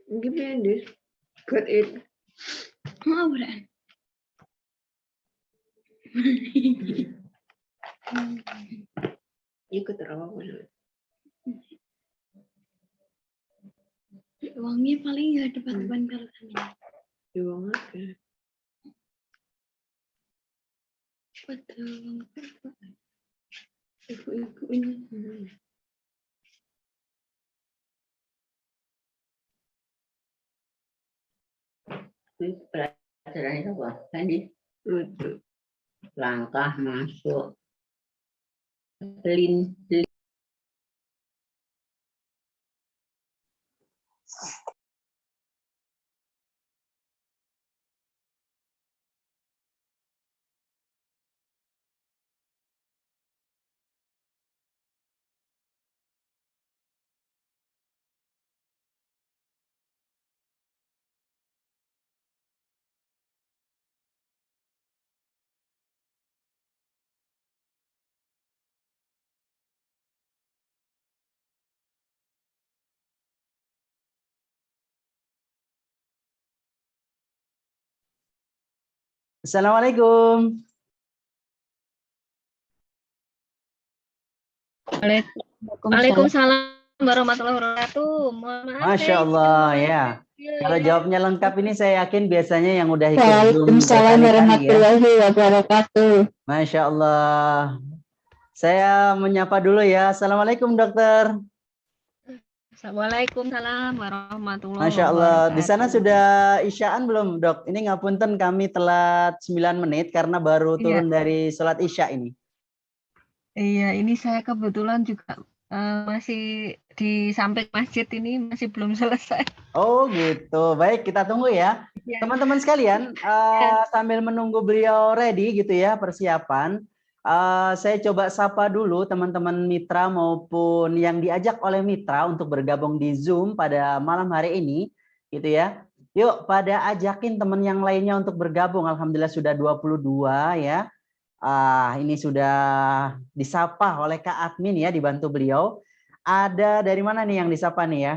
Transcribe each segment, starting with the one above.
Gimana? Got it. Mau beran. Ikut rawa boleh. Uangnya paling ya depan-depan kalau Di uang apa? betul. Ibu-ibu ini. Pelajarannya apa? Tadi Betul. langkah masuk lin. Assalamualaikum. Waalaikumsalam warahmatullahi wabarakatuh. Mohon maaf. Masya Allah ya. Kalau jawabnya lengkap ini saya yakin biasanya yang udah ikut Zoom Waalaikumsalam berkali-kali ya. warahmatullahi wabarakatuh. Masya Allah. Saya menyapa dulu ya. Assalamualaikum dokter. Waalaikumsalam warahmatullahi Masya Allah. wabarakatuh. Di sana sudah isyaan belum dok? Ini ngapunten kami telat 9 menit karena baru turun dari sholat isya ini. Iya, ini saya kebetulan juga masih di samping masjid ini masih belum selesai. Oh gitu. Baik, kita tunggu ya. Ya. Teman-teman sekalian, sambil menunggu beliau ready gitu ya persiapan, saya coba sapa dulu teman-teman mitra maupun yang diajak oleh mitra untuk bergabung di Zoom pada malam hari ini, gitu ya. Yuk, pada ajakin teman yang lainnya untuk bergabung. Alhamdulillah sudah 22 ya. Ini sudah disapa oleh Kak Admin ya, dibantu beliau. Ada dari mana nih yang disapa nih ya?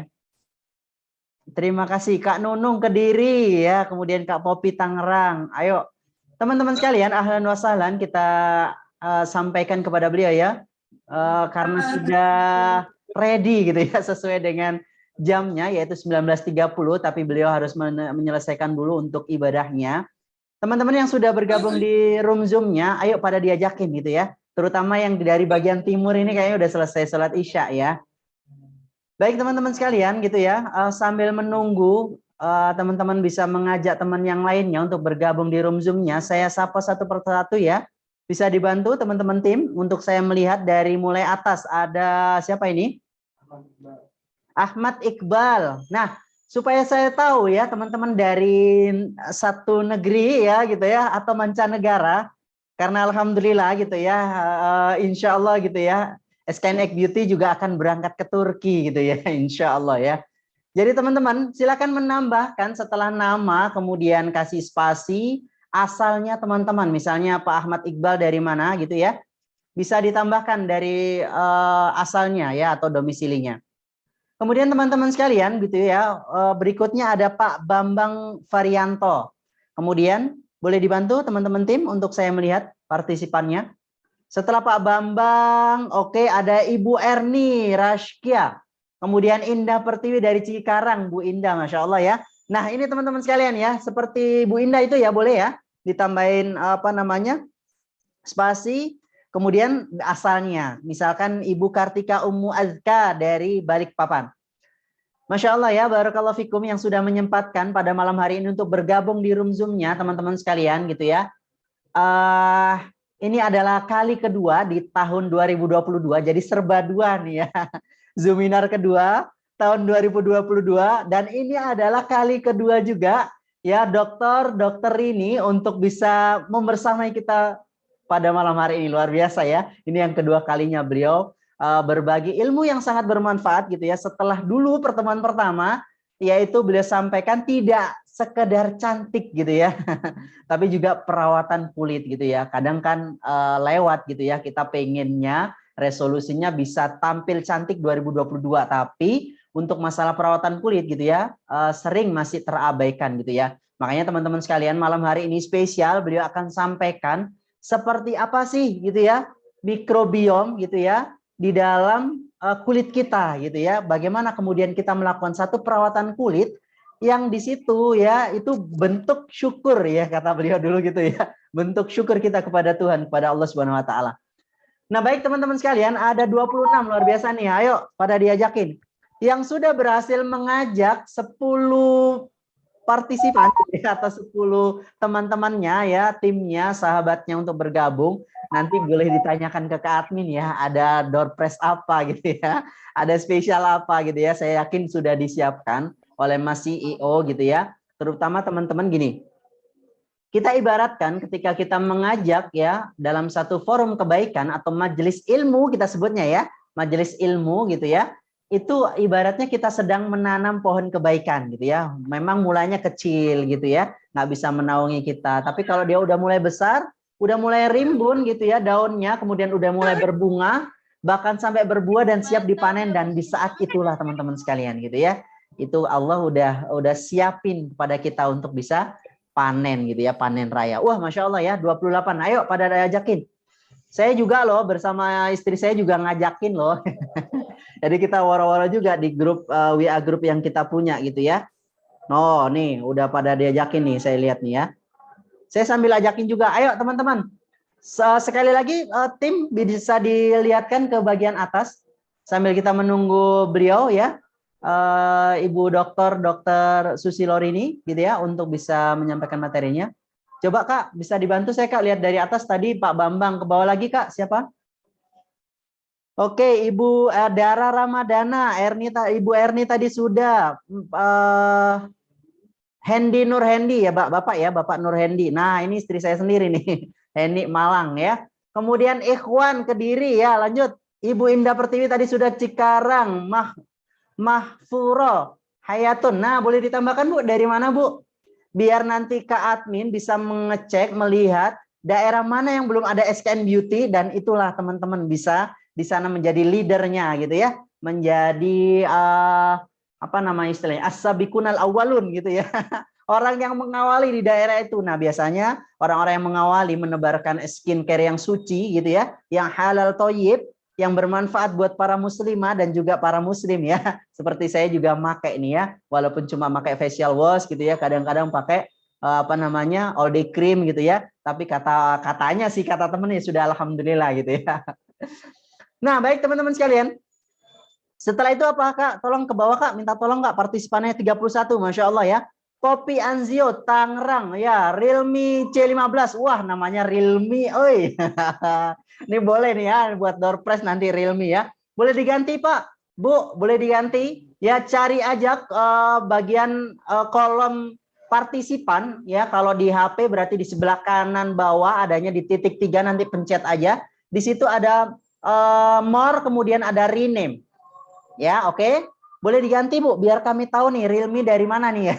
Terima kasih Kak Nunung Kediri ya, kemudian Kak Popi Tangerang. Ayo teman-teman sekalian, ahlan wa sahlan kita sampaikan kepada beliau ya, karena sudah ready gitu ya, sesuai dengan jamnya yaitu 19.30, tapi beliau harus menyelesaikan dulu untuk ibadahnya. Teman-teman yang sudah bergabung di room Zoom-nya, ayo pada diajakin gitu ya, terutama yang dari bagian timur ini kayaknya udah selesai sholat isya ya. Baik teman-teman sekalian gitu ya, sambil menunggu teman-teman bisa mengajak teman yang lainnya untuk bergabung di room Zoom-nya, saya sapa satu persatu ya. Bisa dibantu teman-teman tim untuk saya melihat dari mulai atas. Ada siapa ini? Ahmad Iqbal. Nah, supaya saya tahu ya teman-teman dari satu negeri ya gitu ya atau mancanegara, karena alhamdulillah gitu ya, insya Allah gitu ya, SKN Egg Beauty juga akan berangkat ke Turki gitu ya, insya Allah ya. Jadi teman-teman silakan menambahkan setelah nama kemudian kasih spasi asalnya teman-teman, misalnya Pak Ahmad Iqbal dari mana gitu ya, bisa ditambahkan dari asalnya ya atau domisilinya. Kemudian teman-teman sekalian gitu ya, berikutnya ada Pak Bambang Varianto. Kemudian boleh dibantu teman-teman tim untuk saya melihat partisipannya. Setelah Pak Bambang, oke, ada Ibu Erni Rashkia. Kemudian Indah Pertiwi dari Cikarang, Bu Indah, Masya Allah ya. Nah ini teman-teman sekalian ya, seperti Bu Indah itu ya boleh ya, ditambahin apa namanya, spasi, kemudian asalnya. Misalkan Ibu Kartika Ummu Azka dari Balikpapan. Masya Allah ya, barakallahu fikum yang sudah menyempatkan pada malam hari ini untuk bergabung di room Zoom-nya teman-teman sekalian gitu ya. Ini adalah kali kedua di tahun 2022, jadi serba dua nih ya. Zoominar kedua tahun 2022 dan ini adalah kali kedua juga ya dokter ini untuk bisa membersamai kita pada malam hari ini. Luar biasa ya. Ini yang kedua kalinya beliau berbagi ilmu yang sangat bermanfaat gitu ya. Setelah dulu pertemuan pertama yaitu beliau sampaikan tidak sekedar cantik gitu ya, tapi juga perawatan kulit gitu ya. Kadang kan lewat gitu ya, kita pengennya resolusinya bisa tampil cantik 2022, tapi untuk masalah perawatan kulit gitu ya, sering masih terabaikan gitu ya. Makanya teman-teman sekalian, malam hari ini spesial beliau akan sampaikan seperti apa sih gitu ya mikrobiom gitu ya di dalam kulit kita gitu ya. Bagaimana kemudian kita melakukan satu perawatan kulit yang di situ ya itu bentuk syukur ya, kata beliau dulu gitu ya. Bentuk syukur kita kepada Tuhan, kepada Allah Subhanahu wa taala. Nah, baik teman-teman sekalian, ada 26 luar biasa nih. Ayo pada diajakin. Yang sudah berhasil mengajak 10 partisipan atau 10 teman-temannya ya, timnya, sahabatnya untuk bergabung, nanti boleh ditanyakan ke Kak Admin ya, ada door prize apa gitu ya, ada spesial apa gitu ya. Saya yakin sudah disiapkan oleh Mas CEO gitu ya. Terutama teman-teman gini, kita ibaratkan ketika kita mengajak ya dalam satu forum kebaikan atau majelis ilmu, kita sebutnya ya, majelis ilmu gitu ya, itu ibaratnya kita sedang menanam pohon kebaikan gitu ya. Memang mulanya kecil gitu ya, nggak bisa menaungi kita. Tapi kalau dia udah mulai besar, udah mulai rimbun gitu ya daunnya, kemudian udah mulai berbunga, bahkan sampai berbuah dan siap dipanen, dan di saat itulah teman-teman sekalian gitu ya, itu Allah udah siapin kepada kita untuk bisa panen gitu ya, panen raya. Wah, Masya Allah ya, 28. Ayo pada ajakin. Saya juga loh, bersama istri saya juga ngajakin loh. Jadi kita waro-waro juga di grup WA grup yang kita punya gitu ya. No, nih udah pada diajakin nih, saya lihat nih ya. Saya sambil ajakin juga, ayo teman-teman. Sekali lagi tim bisa dilihatkan ke bagian atas sambil kita menunggu beliau ya. Ibu Dr. Susilorini gitu ya untuk bisa menyampaikan materinya. Coba Kak, bisa dibantu saya Kak, lihat dari atas tadi Pak Bambang, ke bawah lagi Kak, siapa? Oke, Ibu Dara Ramadana, Ibu Erni tadi sudah. Hendi Nur Hendi ya Bapak ya, Bapak Nur Hendi. Nah, ini istri saya sendiri nih. Hendi Malang ya. Kemudian Ikhwan Kediri ya, lanjut. Ibu Indah Pertiwi tadi sudah Cikarang, Mahfuro Hayatun. Nah, boleh ditambahkan Bu, dari mana Bu? Biar nanti Kak Admin bisa mengecek, melihat daerah mana yang belum ada SKN Beauty, dan itulah teman-teman bisa di sana menjadi leadernya gitu ya. Menjadi apa namanya istilahnya? As-sabiqunal awwalun gitu ya. Orang yang mengawali di daerah itu. Nah, biasanya orang-orang yang mengawali menebarkan skincare yang suci gitu ya, yang halal thayyib, yang bermanfaat buat para muslimah dan juga para muslim ya. Seperti saya juga pakai ini ya, walaupun cuma pakai facial wash gitu ya, kadang-kadang pakai apa namanya all day cream gitu ya. Tapi katanya sih, kata temennya sudah alhamdulillah gitu ya. Nah, baik teman-teman sekalian. Setelah itu apa Kak? Tolong ke bawah Kak, minta tolong Kak, partisipannya 31, Masya Allah ya. Kopi Anzio Tangerang ya, Realme C15. Wah, namanya Realme, oi. Ini boleh nih ya buat door prize nanti Realme ya. Boleh diganti Pak, Bu, boleh diganti. Ya, cari aja bagian kolom partisipan ya. Kalau di HP berarti di sebelah kanan bawah adanya di titik 3, nanti pencet aja. Di situ ada more, kemudian ada rename. Ya, oke. Boleh diganti Bu, biar kami tahu nih Realme dari mana nih ya.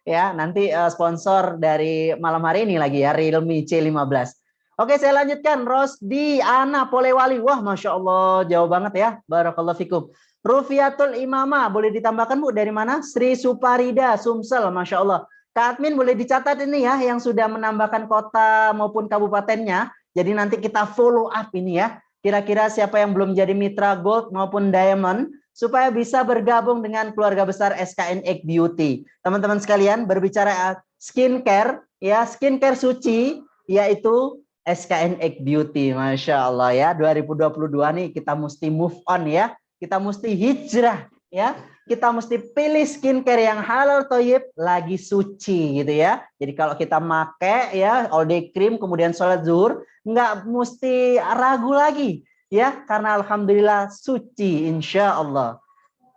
Ya, nanti sponsor dari malam hari ini lagi ya, Realme C15. Oke, saya lanjutkan. Rosdi Ana Polewali. Wah, Masya Allah, jauh banget ya. Barakallahu fikum. Rufiatul Imamah, boleh ditambahkan Bu dari mana? Sri Suparida, Sumsel, Masya Allah. Kak Admin boleh dicatat ini ya, yang sudah menambahkan kota maupun kabupatennya. Jadi nanti kita follow up ini ya. Kira-kira siapa yang belum jadi mitra Gold maupun Diamond, supaya bisa bergabung dengan keluarga besar SKN Egg Beauty. Teman-teman sekalian, berbicara skincare, ya skincare suci, yaitu SKN Egg Beauty. Masya Allah ya, 2022 nih kita mesti move on ya. Kita mesti hijrah ya. Kita mesti pilih skincare yang halal thayyib, lagi suci gitu ya. Jadi kalau kita make ya all day cream kemudian sholat zuhur, nggak mesti ragu lagi ya, karena alhamdulillah suci insya Allah.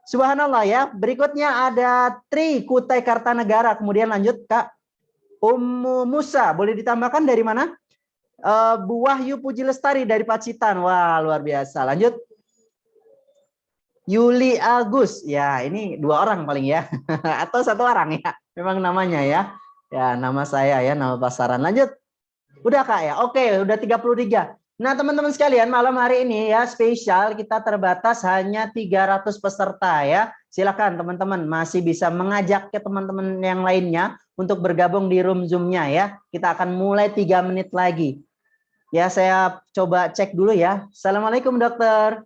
Subhanallah ya. Berikutnya ada Tri Kutai Kartanegara. Kemudian lanjut Kak Ummu Musa, boleh ditambahkan dari mana? Bu Wahyu Puji Lestari dari Pacitan. Wah, luar biasa. Lanjut. Yuli Agus, ya ini 2 orang paling ya, atau 1 orang ya, memang namanya ya, ya nama saya ya, nama pasaran. Lanjut, udah Kak ya, oke, udah 33. Nah, teman-teman sekalian, malam hari ini ya spesial, kita terbatas hanya 300 peserta ya. Silakan teman-teman masih bisa mengajak ke teman-teman yang lainnya untuk bergabung di room Zoom-nya ya. Kita akan mulai 3 menit lagi. Ya, saya coba cek dulu ya. Assalamualaikum dokter.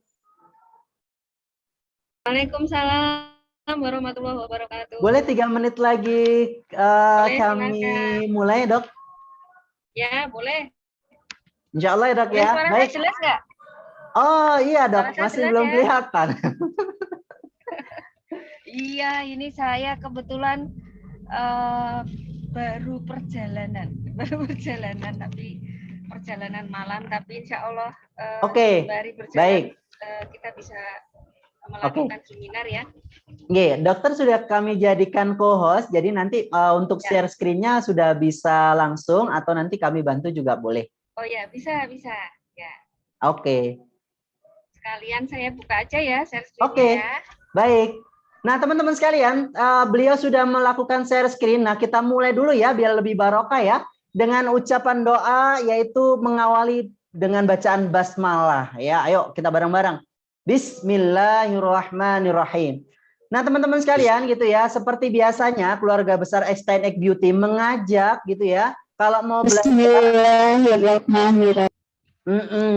Waalaikumsalam warahmatullahi wabarakatuh. Boleh 3 menit lagi Boleh, kami silakan. mulai dok? Ya, boleh. Insya Allah ya dok ya. Suara saya Baik. jelas nggak? Oh iya dok, Suara saya masih jelas belum ya? kelihatan. Iya, ini saya kebetulan baru perjalanan, tapi perjalanan malam. Tapi insya Allah Oke, sembari berjalan baik. kita bisa melakukan seminar ya. Oke, dokter sudah kami jadikan co-host, jadi nanti untuk Ya. share screen-nya sudah bisa langsung atau nanti kami bantu juga boleh. Oh ya, bisa. Ya, Oke, sekalian saya buka aja ya share screen-nya Oke. ya. baik. Nah teman-teman sekalian, beliau sudah melakukan share screen. Nah kita mulai dulu ya biar lebih barokah ya. Dengan ucapan doa yaitu mengawali dengan bacaan basmalah ya. Ayo kita bareng-bareng. Bismillahirrahmanirrahim. Nah teman-teman sekalian gitu ya, seperti biasanya keluarga besar Extend Egg Beauty mengajak gitu ya, kalau mau belajar Bismillahirrahmanirrahim.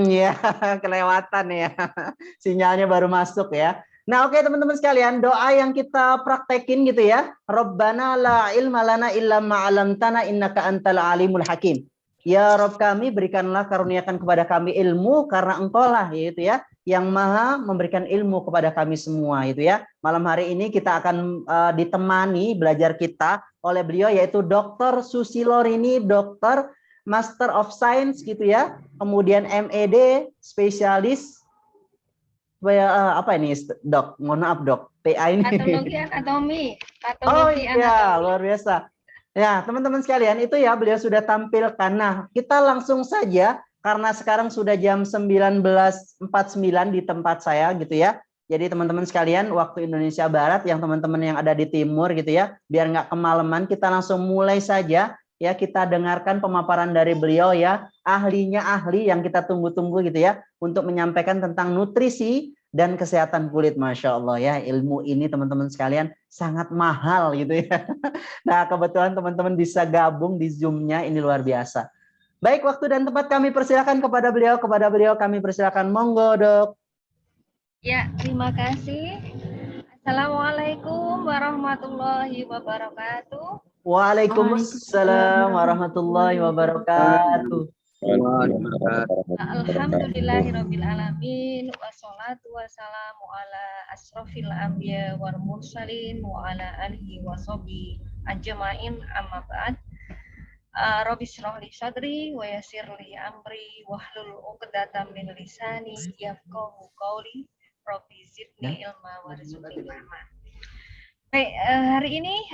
ya kelewatan ya, sinyalnya baru masuk ya. Nah oke teman-teman sekalian, doa yang kita praktekin gitu ya, Rabbana la ilma lana illa ma'alamtana innaka antal alimul hakim. Ya Rabb kami, berikanlah karuniakan kepada kami ilmu karena engkau lah gitu ya, yang maha memberikan ilmu kepada kami semua itu ya. Malam hari ini kita akan ditemani belajar kita oleh beliau yaitu Dr. Susilorini, dokter Master of Science gitu ya, kemudian MED, spesialis apa ini dok? Mohon maaf dok, PA ini. Patologi anatomi. Oh iya, luar biasa. Ya teman-teman sekalian, itu ya beliau sudah tampilkan. Nah kita langsung saja karena sekarang sudah jam 19.49 di tempat saya gitu ya. Jadi teman-teman sekalian, waktu Indonesia Barat, yang teman-teman yang ada di timur gitu ya, biar nggak kemalaman, kita langsung mulai saja. Ya kita dengarkan pemaparan dari beliau ya, ahlinya ahli yang kita tunggu-tunggu gitu ya, untuk menyampaikan tentang nutrisi dan kesehatan kulit. Masya Allah ya, ilmu ini teman-teman sekalian sangat mahal gitu ya. Nah kebetulan teman-teman bisa gabung di Zoom-nya, ini luar biasa. Baik, waktu dan tempat kami persilakan kepada beliau kami persilakan, monggo dok. Ya, terima kasih. Assalamualaikum warahmatullahi wabarakatuh. Waalaikumsalam warahmatullahi wabarakatuh. Alhamdulillahirrabbilalamin. Wassalatu wassalamu ala asrofil anbiya wal mursalin wa ala alihi wa sahbihi ajmain amma ba'd. Rabbi shrah li sadri wa yassir li amri wahlul 'uqdatam min lisani yafqahu qawli. Rabbi zidni ilma warzuqni ilma. Baik, hari ini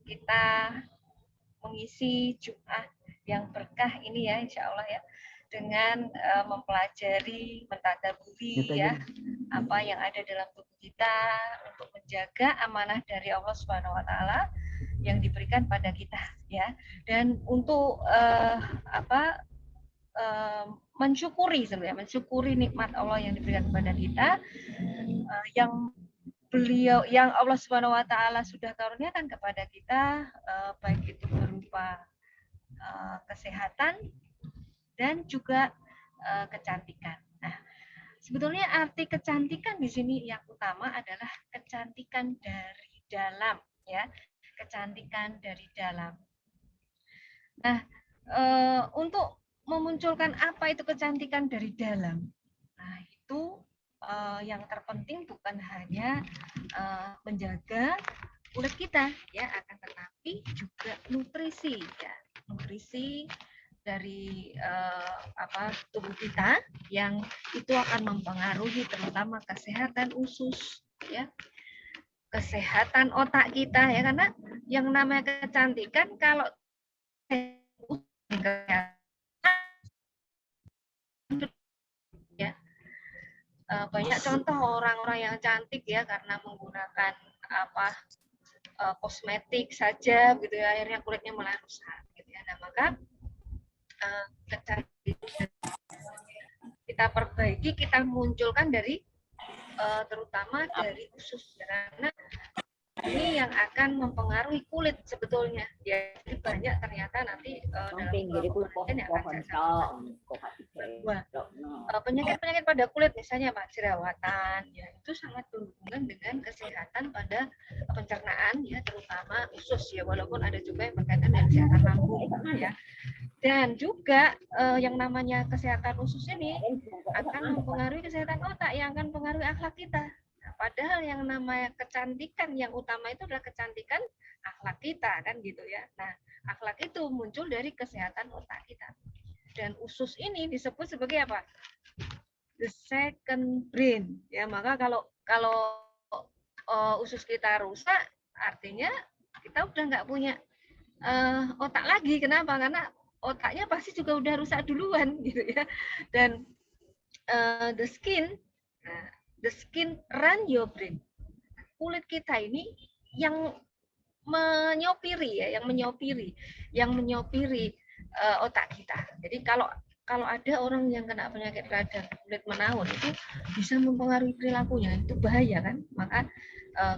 kita mengisi Jumat yang berkah ini ya, insya Allah ya, dengan mempelajari, mentadaburi ya apa yang ada dalam tubuh kita untuk menjaga amanah dari Allah Subhanahu Wa Taala yang diberikan pada kita ya, dan untuk mensyukuri sebenarnya, mensyukuri nikmat Allah yang diberikan kepada kita, yang Allah Subhanahu Wa Taala sudah karuniakan kepada kita, baik itu berupa kesehatan dan juga kecantikan. Nah, sebetulnya arti kecantikan di sini yang utama adalah kecantikan dari dalam, ya, kecantikan dari dalam. Nah, untuk memunculkan apa itu kecantikan dari dalam, nah itu yang terpenting bukan hanya menjaga kulit kita, ya, akan tetapi juga nutrisi, ya, nutrisi dari tubuh kita yang itu akan mempengaruhi terutama kesehatan usus, ya, kesehatan otak kita, ya, karena yang namanya kecantikan kalau ya, banyak contoh orang-orang yang cantik ya karena menggunakan kosmetik saja gitu ya, akhirnya kulitnya malah rusak gitu ya. Nah, maka kecantikan kita perbaiki, kita munculkan dari terutama dari usus, karena ini yang akan mempengaruhi kulit sebetulnya. Jadi banyak ternyata nanti dalam penelitian yang akan penyakit-penyakit pada kulit, misalnya Pak, jerawatan, ya itu sangat berhubungan dengan kesehatan pada pencernaan, ya terutama usus, ya walaupun ada juga yang berkaitan dengan kesehatan lambung, ya. Dan juga yang namanya kesehatan usus ini akan mempengaruhi kesehatan otak, yang akan mempengaruhi akhlak kita. Padahal yang namanya kecantikan yang utama itu adalah kecantikan akhlak kita, kan gitu ya. Nah, akhlak itu muncul dari kesehatan otak kita. Dan usus ini disebut sebagai apa? The second brain. Ya, maka kalau usus kita rusak, artinya kita udah nggak punya otak lagi. Kenapa? Karena otaknya pasti juga udah rusak duluan, gitu ya. Dan the skin run your brain. Kulit kita ini yang menyopiri, ya, yang menyopiri otak kita. Jadi kalau ada orang yang kena penyakit radang kulit menahun, itu bisa mempengaruhi perilakunya, itu bahaya kan. Maka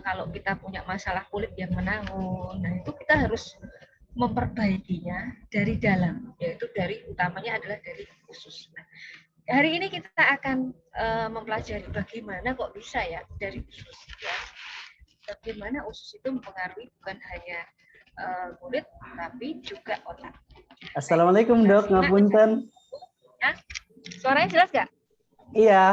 kalau kita punya masalah kulit yang menahun, nah itu kita harus memperbaikinya dari dalam, yaitu utamanya adalah dari usus. Nah, hari ini kita akan mempelajari bagaimana kok bisa ya dari usus, ya. Bagaimana usus itu mempengaruhi bukan hanya kulit tapi juga otak. Assalamualaikum Dok, ngapunten. Ya, suaranya jelas nggak? Iya,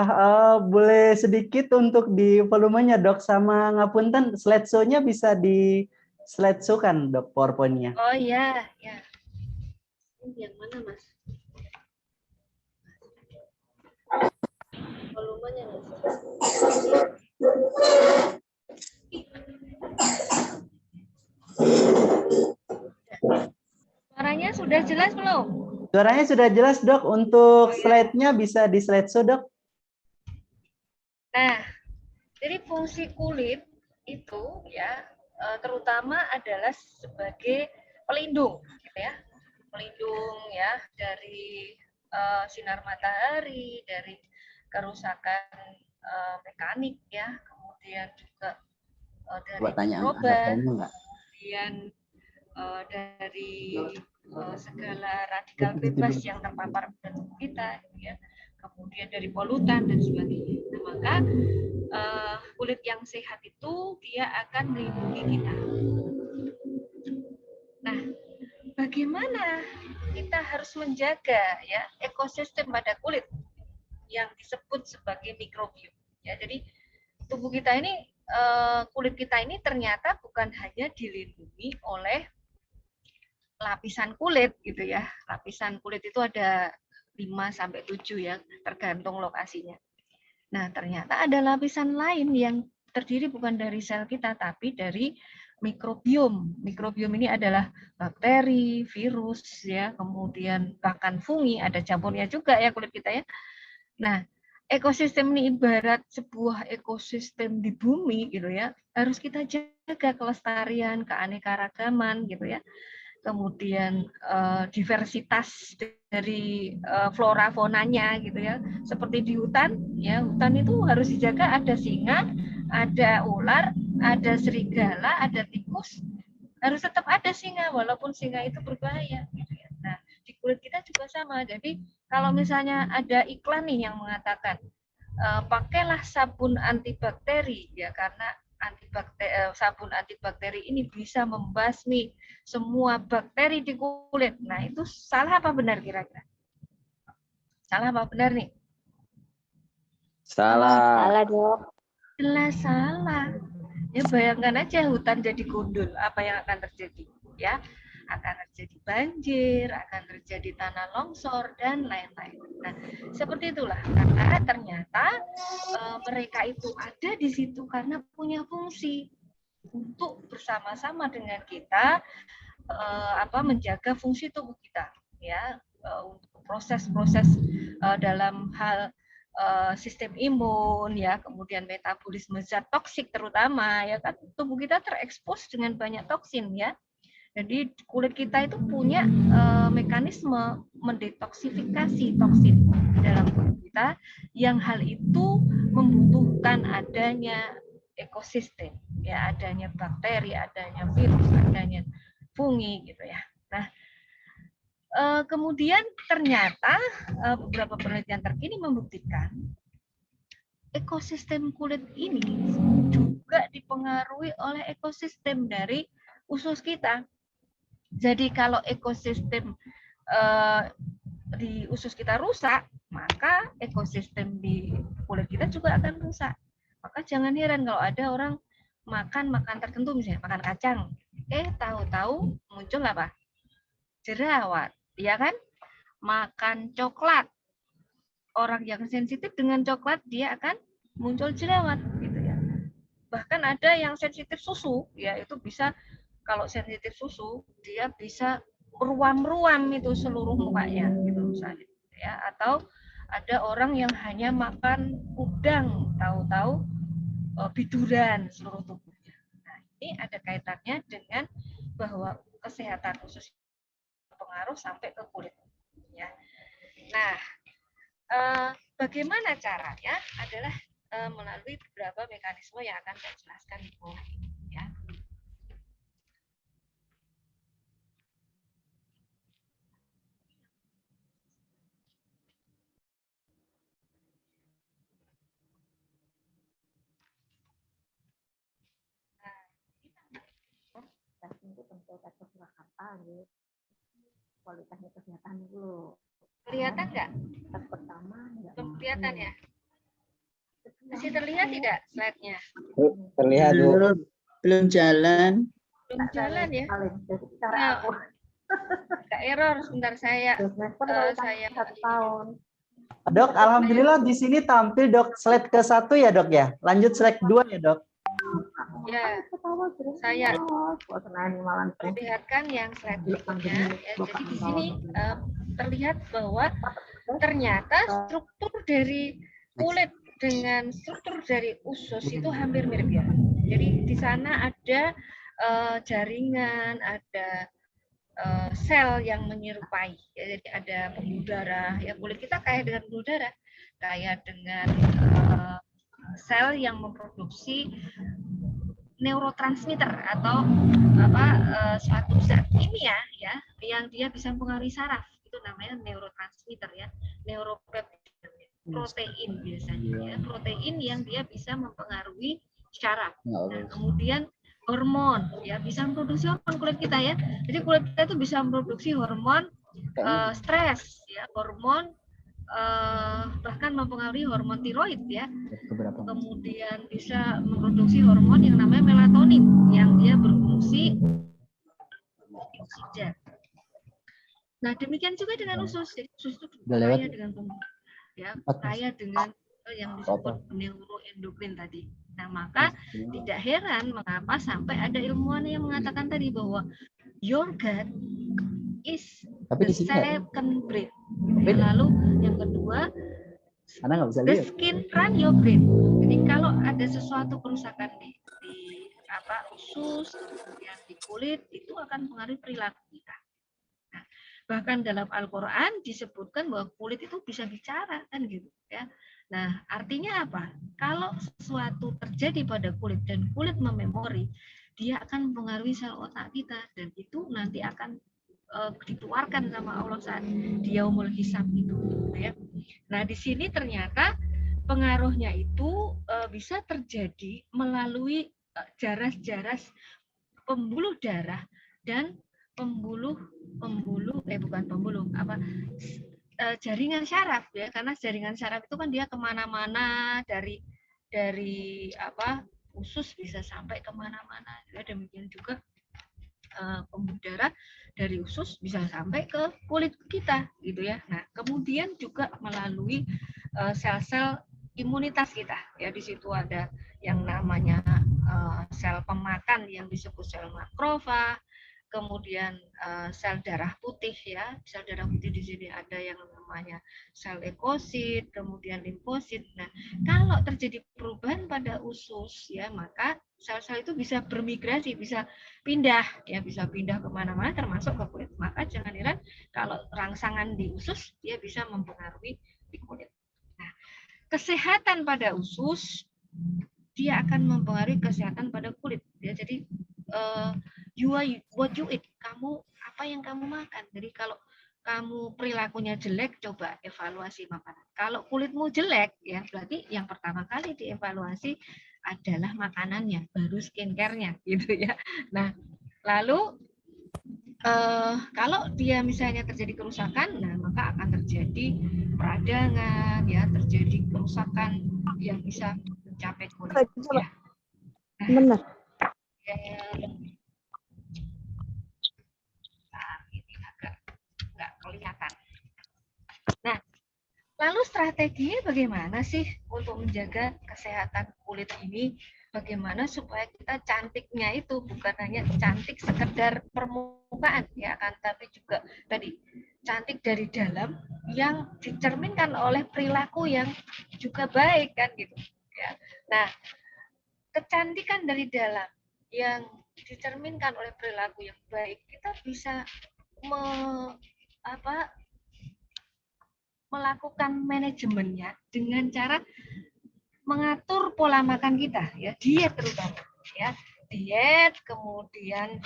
boleh sedikit untuk di volumenya Dok, sama ngapunten slideshow-nya bisa di slideshow kan Dok, PowerPoint-nya. Oh iya, ya. Yang mana Mas? Volumenya Mas. Suaranya sudah jelas belum? Suaranya sudah jelas Dok, untuk slide-nya bisa di slideshow Dok. Nah, jadi fungsi kulit itu ya terutama adalah sebagai pelindung, gitu ya. Pelindung ya dari sinar matahari, dari kerusakan mekanik ya, kemudian juga dari mikroba, kemudian dari segala radikal bebas yang terpapar pada tubuh kita, ya, kemudian dari polutan dan sebagainya. Nah, maka kulit yang sehat itu dia akan melindungi kita. Nah, bagaimana kita harus menjaga ya ekosistem pada kulit yang disebut sebagai mikrobiom? Ya, jadi tubuh kita ini, kulit kita ini ternyata bukan hanya dilindungi oleh lapisan kulit gitu ya. Lapisan kulit itu ada 5-7 ya, tergantung lokasinya. Nah, ternyata ada lapisan lain yang terdiri bukan dari sel kita tapi dari mikrobiom. Mikrobiom ini adalah bakteri, virus ya, kemudian bahkan fungi, ada jamurnya juga ya kulit kita ya. Nah, ekosistem ini ibarat sebuah ekosistem di bumi gitu ya. Harus kita jaga kelestarian, keanekaragaman gitu ya. Kemudian diversitas dari flora faunanya gitu ya, seperti di hutan ya, hutan itu harus dijaga, ada singa, ada ular, ada serigala, ada tikus, harus tetap ada singa walaupun singa itu berbahaya gitu ya. Nah, di kulit kita juga sama. Jadi kalau misalnya ada iklan nih yang mengatakan pakailah sabun antibakteri ya, karena sabun antibakteri ini bisa membasmi semua bakteri di kulit. Nah, itu salah apa benar kira-kira? Salah apa benar nih? Salah Dok. Jelas salah. Ya bayangkan aja hutan jadi gundul, apa yang akan terjadi? Ya, akan terjadi banjir, akan terjadi tanah longsor dan lain-lain. Nah, seperti itulah, karena ternyata mereka itu ada di situ karena punya fungsi untuk bersama-sama dengan kita menjaga fungsi tubuh kita, ya, untuk proses-proses dalam hal sistem imun, ya, kemudian metabolisme zat toksik terutama, ya kan, tubuh kita terekspos dengan banyak toksin, ya. Jadi kulit kita itu punya mekanisme mendetoksifikasi toksin dalam kulit kita, yang hal itu membutuhkan adanya ekosistem, ya, adanya bakteri, adanya virus, adanya fungi gitu ya. Nah, kemudian ternyata beberapa penelitian terkini membuktikan ekosistem kulit ini juga dipengaruhi oleh ekosistem dari usus kita. Jadi kalau ekosistem di usus kita rusak, maka ekosistem di kulit kita juga akan rusak. Maka jangan heran kalau ada orang makan tertentu, misalnya makan kacang, tahu-tahu muncul apa? Jerawat, ya kan? Makan coklat, orang yang sensitif dengan coklat dia akan muncul jerawat, gitu ya. Bahkan ada yang sensitif susu, ya itu bisa, kalau sensitif susu dia bisa ruam-ruam itu seluruh mukanya, gitu misalnya, ya. Atau ada orang yang hanya makan udang, tahu-tahu biduran seluruh tubuhnya. Nah, ini ada kaitannya dengan bahwa kesehatan usus pengaruh sampai ke kulit, ya. Nah, bagaimana caranya adalah melalui beberapa mekanisme yang akan saya jelaskan di bawah ini, ya. Kualitasnya kesehatan dulu. Kelihatan nggak? Pertama Kelihatan ya? Masih terlihat tidak slide-nya? Terlihat, Bu. belum jalan. Belum jalan ya? Cara aku. Nggak error, sebentar saya. Saya tahun. Dok, alhamdulillah di sini tampil Dok slide ke-1 ya Dok ya. Lanjut slide 2 ya Dok. Ya, saya perlihatkan yang slide berikutnya. Ya, jadi di sini terlihat bahwa ternyata struktur dari kulit dengan struktur dari usus itu hampir mirip ya. Jadi di sana ada jaringan, ada sel yang menyerupai. Ya, jadi ada pembuluh darah. Ya, kulit kita kaya dengan pembuluh darah, kaya dengan sel yang memproduksi neurotransmitter atau suatu zat kimia ya yang dia bisa mempengaruhi saraf, itu namanya neurotransmitter ya, neuropeptida, protein biasanya ya, protein yang dia bisa mempengaruhi saraf. Nah, kemudian hormon ya, bisa memproduksi hormon kulit kita ya, jadi kulit kita itu bisa memproduksi hormon stres ya, hormon bahkan mempengaruhi hormon tiroid ya, kemudian bisa memproduksi hormon yang namanya melatonin yang dia berfungsi antioksidan. Nah, demikian juga dengan usus. Jadi usus itu kaya dengan pembuluh, ya, kaya dengan yang disebut neuroendokrin tadi. Nah, maka tidak heran mengapa sampai ada ilmuwan yang mengatakan tadi bahwa your gut is the second brain. Lalu yang kedua, the skin run your brain. Jadi kalau ada sesuatu kerusakan di usus, kemudian di kulit, itu akan mempengaruhi perilaku kita. Nah, bahkan dalam Al-Quran disebutkan bahwa kulit itu bisa bicara, kan gitu ya. Nah, artinya apa? Kalau sesuatu terjadi pada kulit dan kulit mememori, dia akan mempengaruhi sel otak kita, dan itu nanti akan dikeluarkan sama Allah saat di yaumul hisab itu, ya. Nah, di sini ternyata pengaruhnya itu bisa terjadi melalui jaras-jaras pembuluh darah dan jaringan saraf ya, karena jaringan saraf itu kan dia kemana-mana dari usus bisa sampai kemana-mana. Ya, demikian juga pembuluh darah dari usus bisa sampai ke kulit kita gitu ya. Nah, kemudian juga melalui sel-sel imunitas kita ya, di situ ada yang namanya sel pemakan yang disebut sel makrofag, kemudian sel darah putih ya, sel darah putih di sini ada yang namanya sel leukosit, kemudian limfosit. Nah, kalau terjadi perubahan pada usus ya, maka sel-sel itu bisa bermigrasi, bisa pindah ya, bisa pindah kemana-mana termasuk ke kulit. Maka jangan heran kalau rangsangan di usus dia bisa mempengaruhi di kulit. Nah, kesehatan pada usus dia akan mempengaruhi kesehatan pada kulit. Ya, jadi you are what you eat. Kamu apa yang kamu makan. Jadi kalau kamu perilakunya jelek, coba evaluasi makanan. Kalau kulitmu jelek, ya berarti yang pertama kali dievaluasi adalah makanannya, baru skincare-nya, gitu ya. Nah, lalu kalau dia misalnya terjadi kerusakan, nah maka akan terjadi peradangan, ya, terjadi kerusakan yang bisa mencapai kulit. Ya. Nah, Benar. ini agak nggak kelihatan. Nah, lalu strateginya bagaimana sih untuk menjaga kesehatan kulit ini? Bagaimana supaya kita cantiknya itu bukan hanya cantik sekedar permukaan, ya kan, tapi juga tadi cantik dari dalam yang dicerminkan oleh perilaku yang juga baik, kan gitu. Ya. Nah, kecantikan dari dalam yang dicerminkan oleh perilaku yang baik, kita bisa melakukan manajemennya dengan cara mengatur pola makan kita, ya, diet terutama, ya, diet, kemudian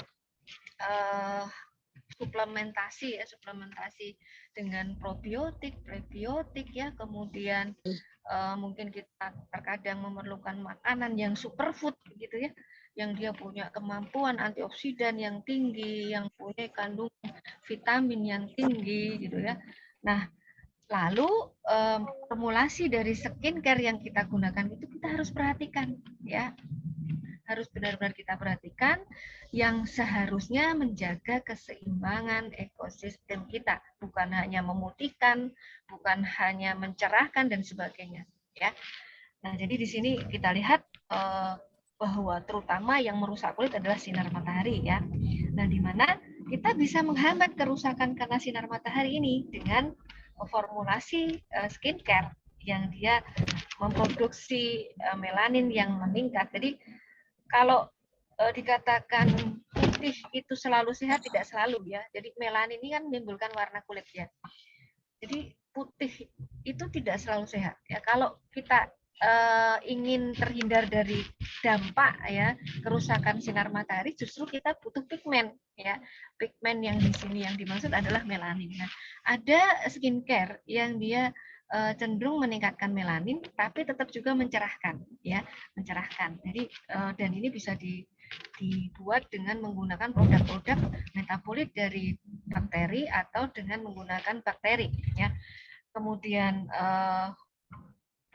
suplementasi, ya, suplementasi dengan probiotik, prebiotik, ya, kemudian mungkin kita terkadang memerlukan makanan yang superfood, gitu ya, yang dia punya kemampuan antioksidan yang tinggi, yang punya kandungan vitamin yang tinggi, gitu ya. Nah, lalu formulasi dari skincare yang kita gunakan itu kita harus perhatikan, ya, harus benar-benar kita perhatikan yang seharusnya menjaga keseimbangan ekosistem kita, bukan hanya memutihkan, bukan hanya mencerahkan dan sebagainya, ya. Nah, jadi di sini kita lihat bahwa terutama yang merusak kulit adalah sinar matahari, ya. Nah, di mana kita bisa menghambat kerusakan karena sinar matahari ini dengan formulasi skincare yang dia memproduksi melanin yang meningkat. Jadi kalau dikatakan putih itu selalu sehat, tidak selalu, ya. Jadi melanin ini kan menimbulkan warna kulit, ya. Jadi putih itu tidak selalu sehat, ya. Kalau kita ingin terhindar dari dampak, ya, kerusakan sinar matahari, justru kita butuh pigmen, ya. Pigmen yang di sini yang dimaksud adalah melanin. Nah, ada skincare yang dia cenderung meningkatkan melanin, tapi tetap juga mencerahkan, ya, mencerahkan. Jadi dan ini bisa dibuat dengan menggunakan produk-produk metabolit dari bakteri atau dengan menggunakan bakteri, ya. Kemudian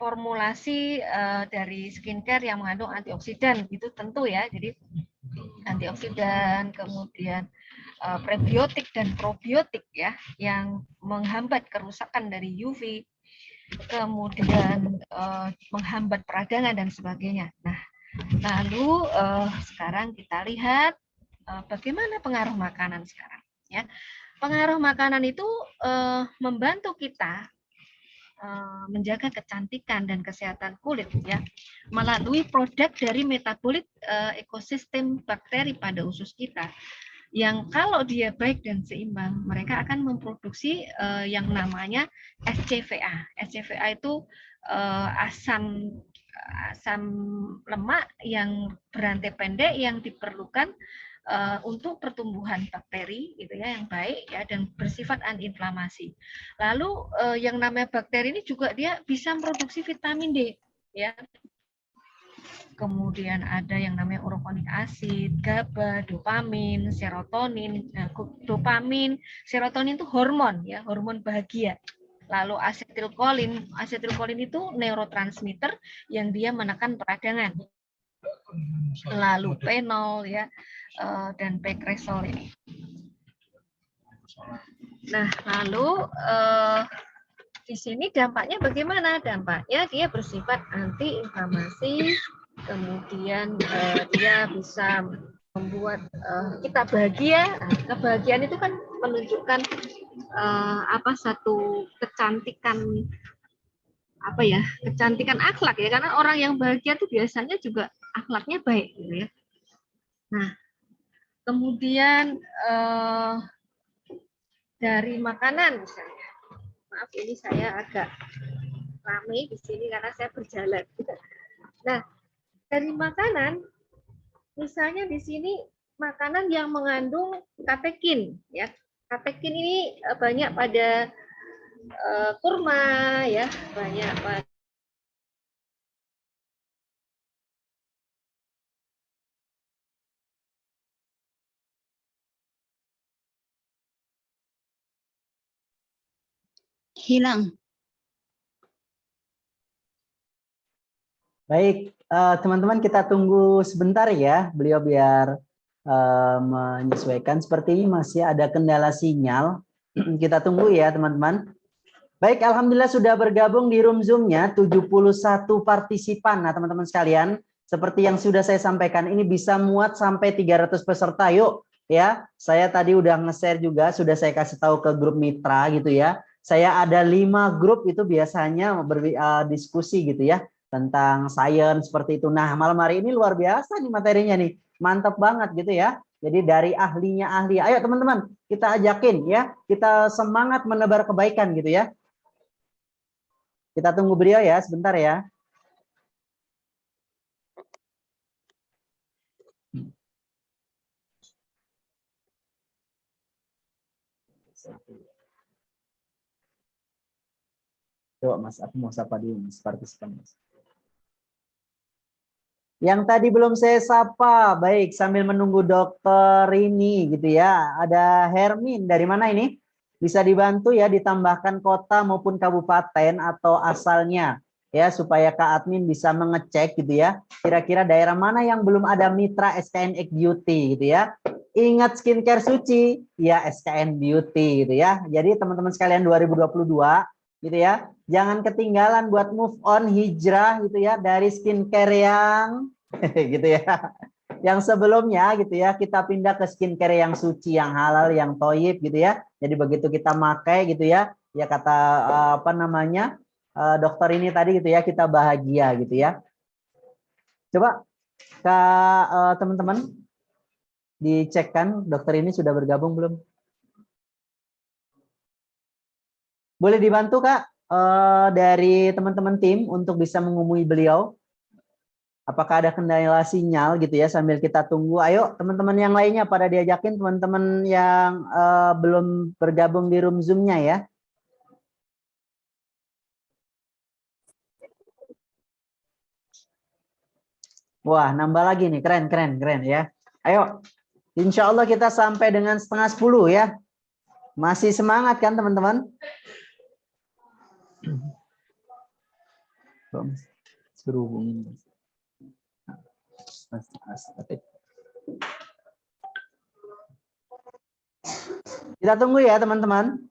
formulasi dari skincare yang mengandung antioksidan itu tentu, ya, jadi antioksidan, kemudian prebiotik dan probiotik, ya, yang menghambat kerusakan dari UV, kemudian menghambat peradangan dan sebagainya. Nah, lalu sekarang kita lihat bagaimana pengaruh makanan sekarang, ya. Pengaruh makanan itu membantu kita menjaga kecantikan dan kesehatan kulit, ya, melalui produk dari metabolit ekosistem bakteri pada usus kita, yang kalau dia baik dan seimbang, mereka akan memproduksi yang namanya SCVA. SCVA itu asam lemak yang berantai pendek yang diperlukan untuk pertumbuhan bakteri, gitu ya, yang baik, ya, dan bersifat antiinflamasi. Lalu yang namanya bakteri ini juga dia bisa memproduksi vitamin D, ya. Kemudian ada yang namanya urokonik asid, GABA, dopamin, serotonin. Nah, dopamin, serotonin itu hormon, ya, hormon bahagia. Lalu asetilkolin itu neurotransmitter yang dia menekan peradangan. Lalu fenol, ya, dan pekresol ini. Nah, lalu di sini dampaknya bagaimana? Dampaknya dia bersifat anti-inflamasi, kemudian dia bisa membuat kita bahagia. Nah, kebahagiaan itu kan menunjukkan satu kecantikan, kecantikan akhlak, ya, karena orang yang bahagia itu biasanya juga akhlaknya baik, gitu ya. Nah, kemudian dari makanan misalnya. Maaf ini saya agak ramai di sini karena saya berjalan. Nah, dari makanan, misalnya di sini makanan yang mengandung katekin, ya. Katekin ini banyak pada kurma, ya, banyak pada Hilang. Baik, teman-teman kita tunggu sebentar ya, beliau biar menyesuaikan. Seperti ini masih ada kendala sinyal. Kita tunggu ya teman-teman. Baik, alhamdulillah sudah bergabung di room Zoom-nya 71 partisipan. Nah, teman-teman sekalian, seperti yang sudah saya sampaikan, ini bisa muat sampai 300 peserta. Yuk, ya. Saya tadi udah nge-share juga, sudah saya kasih tahu ke grup mitra gitu ya. Saya ada 5 grup itu biasanya diskusi gitu ya, tentang sains seperti itu. Nah, malam hari ini luar biasa nih materinya nih. Mantap banget gitu ya. Jadi dari ahlinya ahli. Ayo teman-teman, kita ajakin ya. Kita semangat menebar kebaikan gitu ya. Kita tunggu beliau ya, sebentar ya. Coba Mas, aku mau sapa dulu Mas, partisipan Mas. Yang tadi belum saya sapa, baik sambil menunggu dokter ini gitu ya. Ada Hermin, dari mana ini? Bisa dibantu ya ditambahkan kota maupun kabupaten atau asalnya ya supaya Kak Admin bisa mengecek gitu ya. Kira-kira daerah mana yang belum ada mitra SKN Egg Beauty gitu ya. Ingat skincare suci ya SKN Beauty gitu ya. Jadi teman-teman sekalian 2022 gitu ya. Jangan ketinggalan buat move on hijrah gitu ya dari skincare yang gitu ya. Yang sebelumnya gitu ya kita pindah ke skincare yang suci, yang halal, yang thayyib gitu ya. Jadi begitu kita pakai gitu ya, ya kata apa namanya dokter ini tadi gitu ya kita bahagia gitu ya. Coba ke teman-teman dicekkan dokter ini sudah bergabung belum? Boleh dibantu Kak dari teman-teman tim untuk bisa menghubungi beliau. Apakah ada kendala sinyal gitu ya sambil kita tunggu. Ayo teman-teman yang lainnya pada diajakin teman-teman yang belum bergabung di room Zoom-nya ya. Wah nambah lagi nih keren ya. Ayo insya Allah kita sampai dengan 9:30 ya. Masih semangat kan teman-teman? Suruh hubungin. Kita tunggu ya teman-teman.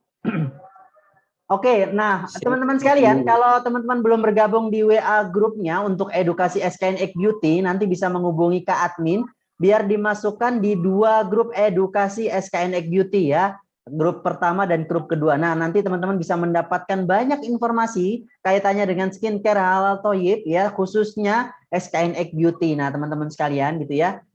Oke, nah teman-teman sekalian, kalau teman-teman belum bergabung di WA grupnya untuk edukasi SKN Egg Beauty, nanti bisa menghubungi Kak Admin biar dimasukkan di 2 grup edukasi SKN Egg Beauty ya. Grup pertama dan grup kedua. Nah, nanti teman-teman bisa mendapatkan banyak informasi kaitannya dengan skincare halal thayyib ya, khususnya SKN Egg Beauty. Nah, teman-teman sekalian gitu ya.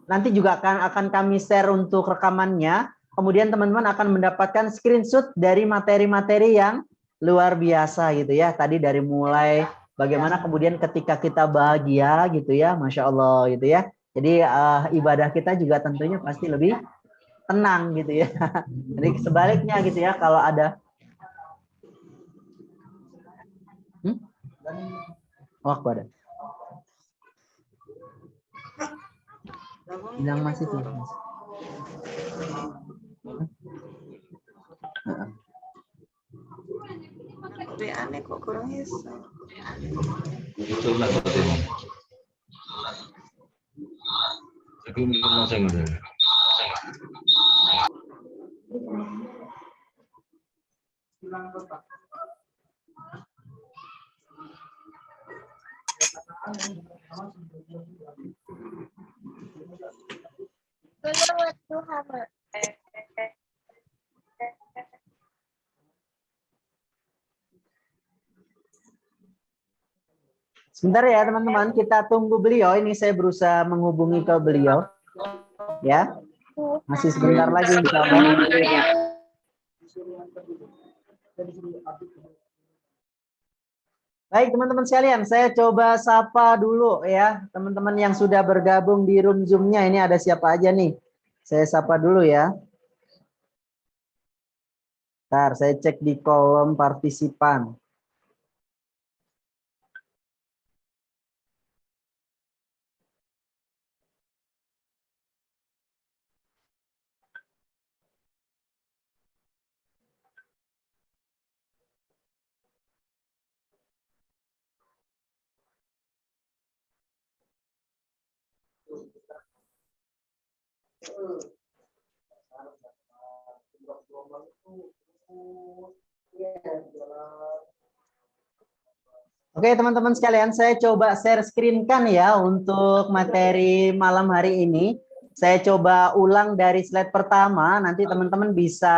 Nanti juga akan kami share untuk rekamannya. Kemudian teman-teman akan mendapatkan screenshot dari materi-materi yang luar biasa gitu ya. Tadi dari mulai bagaimana kemudian ketika kita bahagia gitu ya, Masya Allah gitu ya. Jadi ibadah kita juga tentunya pasti lebih tenang gitu ya. Jadi sebaliknya gitu ya kalau ada oh ada bilang masih tuh Aneh kok kurang iso. Sebentar ya teman-teman, kita tunggu beliau. Ini saya berusaha menghubungi ke beliau. Ya, masih sebentar lagi insya Allah. Baik, teman-teman sekalian, saya coba sapa dulu ya, teman-teman yang sudah bergabung di room Zoom-nya. Ini ada siapa aja nih? Saya sapa dulu ya. Bentar, saya cek di kolom partisipan. Oke, teman-teman sekalian, saya coba share screen kan ya untuk materi malam hari ini. Saya coba ulang dari slide pertama, nanti teman-teman bisa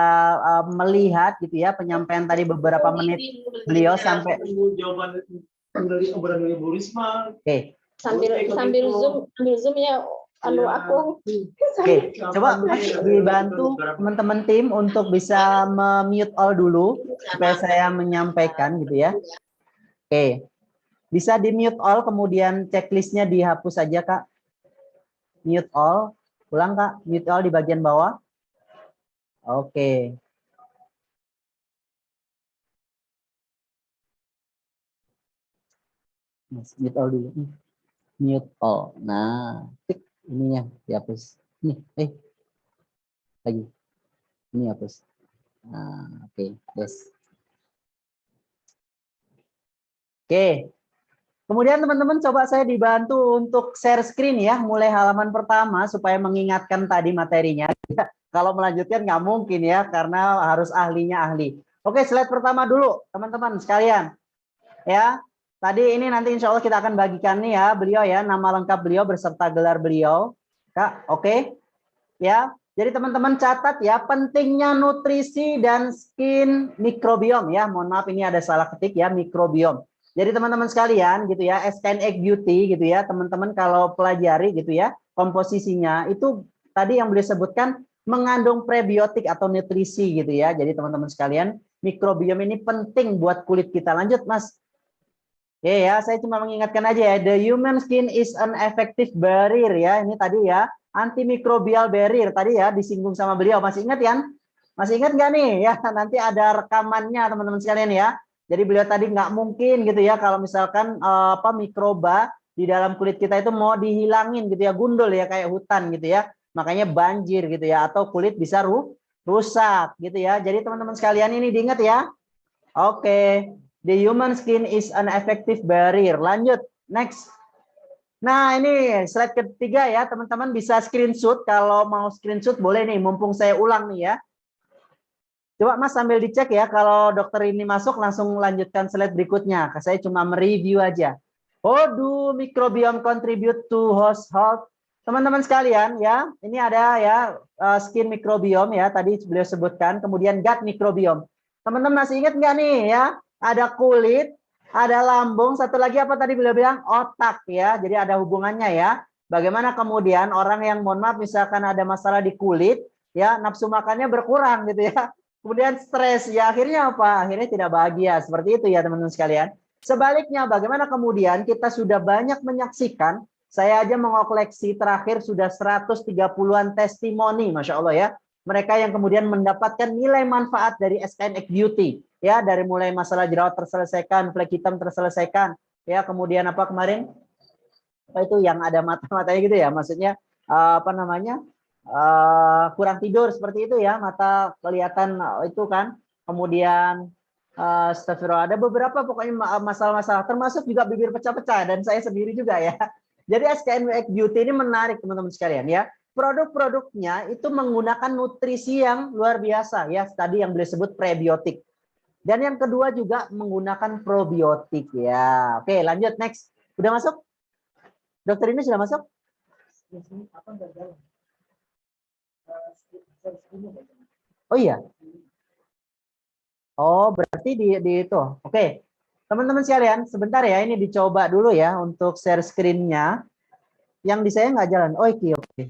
melihat gitu ya penyampaian tadi beberapa menit beliau sampai. Jawaban dari obrolan Ibu Risma. Oke. sambil zoom ya aku. Oke, coba dibantu teman-teman tim untuk bisa mute all dulu supaya saya menyampaikan gitu ya. Oke, bisa di mute all kemudian checklistnya dihapus saja Kak. Mute all, ulang Kak, mute all di bagian bawah. Oke. Mute all dulu. Mute all. Nah, tik ininya dihapus. Nih, lagi. Ini hapus. Nah, oke, yes. Oke. Kemudian teman-teman coba saya dibantu untuk share screen ya, mulai halaman pertama supaya mengingatkan tadi materinya. Kalau melanjutkan nggak mungkin ya, karena harus ahlinya ahli. Oke, slide pertama dulu teman-teman sekalian. Ya, tadi ini nanti insya Allah kita akan bagikan nih ya, beliau ya, nama lengkap beliau beserta gelar beliau. Kak, oke? Ya, jadi teman-teman catat ya, pentingnya nutrisi dan skin mikrobiom ya. Mohon maaf ini ada salah ketik ya, mikrobiom. Jadi teman-teman sekalian gitu ya, SKN Egg Beauty gitu ya, teman-teman kalau pelajari gitu ya, komposisinya itu tadi yang beliau sebutkan mengandung prebiotik atau nutrisi gitu ya. Jadi teman-teman sekalian, mikrobiom ini penting buat kulit kita. Lanjut Mas. Oke ya, saya cuma mengingatkan aja ya, the human skin is an effective barrier ya. Ini tadi ya, antimicrobial barrier tadi ya disinggung sama beliau. Masih ingat ya? Masih ingat nggak nih ya? Nanti ada rekamannya teman-teman sekalian ya. Jadi beliau tadi nggak mungkin gitu ya kalau misalkan mikroba di dalam kulit kita itu mau dihilangin gitu ya, gundul ya kayak hutan gitu ya. Makanya banjir gitu ya, atau kulit bisa rusak gitu ya. Jadi teman-teman sekalian ini diingat ya. Oke, the human skin is an effective barrier. Lanjut, next. Nah ini slide ketiga ya, teman-teman bisa screenshot. Kalau mau screenshot boleh nih, mumpung saya ulang nih ya. Coba Mas sambil dicek ya, kalau dokter ini masuk langsung lanjutkan slide berikutnya. Saya cuma mereview aja. How do microbiome contribute to host health? Teman-teman sekalian ya, ini ada ya skin microbiome ya, tadi beliau sebutkan. Kemudian gut microbiome. Teman-teman masih ingat nggak nih ya? Ada kulit, ada lambung, satu lagi apa tadi beliau bilang? Otak ya, jadi ada hubungannya ya. Bagaimana kemudian orang yang mohon maaf misalkan ada masalah di kulit, ya nafsu makannya berkurang gitu ya. Kemudian stres, ya akhirnya apa? Akhirnya tidak bahagia. Seperti itu ya teman-teman sekalian. Sebaliknya bagaimana kemudian kita sudah banyak menyaksikan, saya aja mengoleksi terakhir sudah 130-an testimoni, Masya Allah ya. Mereka yang kemudian mendapatkan nilai manfaat dari SKN Egg Beauty. Ya, dari mulai masalah jerawat terselesaikan, flek hitam terselesaikan. Ya, kemudian apa kemarin? Apa itu yang ada mata-matanya gitu ya? Maksudnya apa namanya? Kurang tidur seperti itu ya, mata kelihatan itu kan. Kemudian astagfirullah, ada beberapa pokoknya masalah-masalah, termasuk juga bibir pecah-pecah, dan saya sendiri juga ya. Jadi SKN Egg Beauty ini menarik teman-teman sekalian ya. Produk-produknya itu menggunakan nutrisi yang luar biasa ya, tadi yang beliau sebut prebiotik. Dan yang kedua juga menggunakan probiotik ya. Oke, lanjut next. Udah masuk? Dokter ini sudah masuk? Oh iya. Oh, berarti di itu. Oke. Teman-teman sekalian, sebentar ya, ini dicoba dulu ya untuk share screen-nya. Yang di saya nggak jalan. Oh, oke.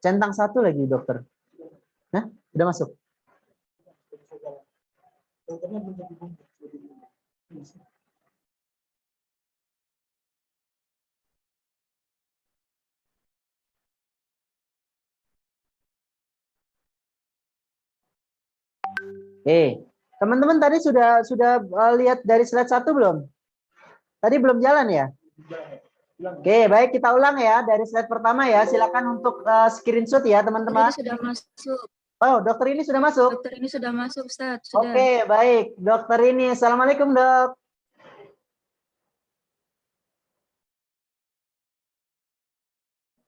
Centang 1 lagi dokter. Hah? Udah masuk? Dokternya belum jadi bumbu. Teman-teman tadi sudah lihat dari slide 1 belum? Tadi belum jalan ya? Oke, baik, kita ulang ya dari slide pertama ya. Silakan untuk screenshot ya teman-teman. Sudah masuk. Oh, dokter ini sudah masuk. Dokter ini sudah masuk, Ustaz. Sudah. Oke, baik. Dokter ini, assalamualaikum dok.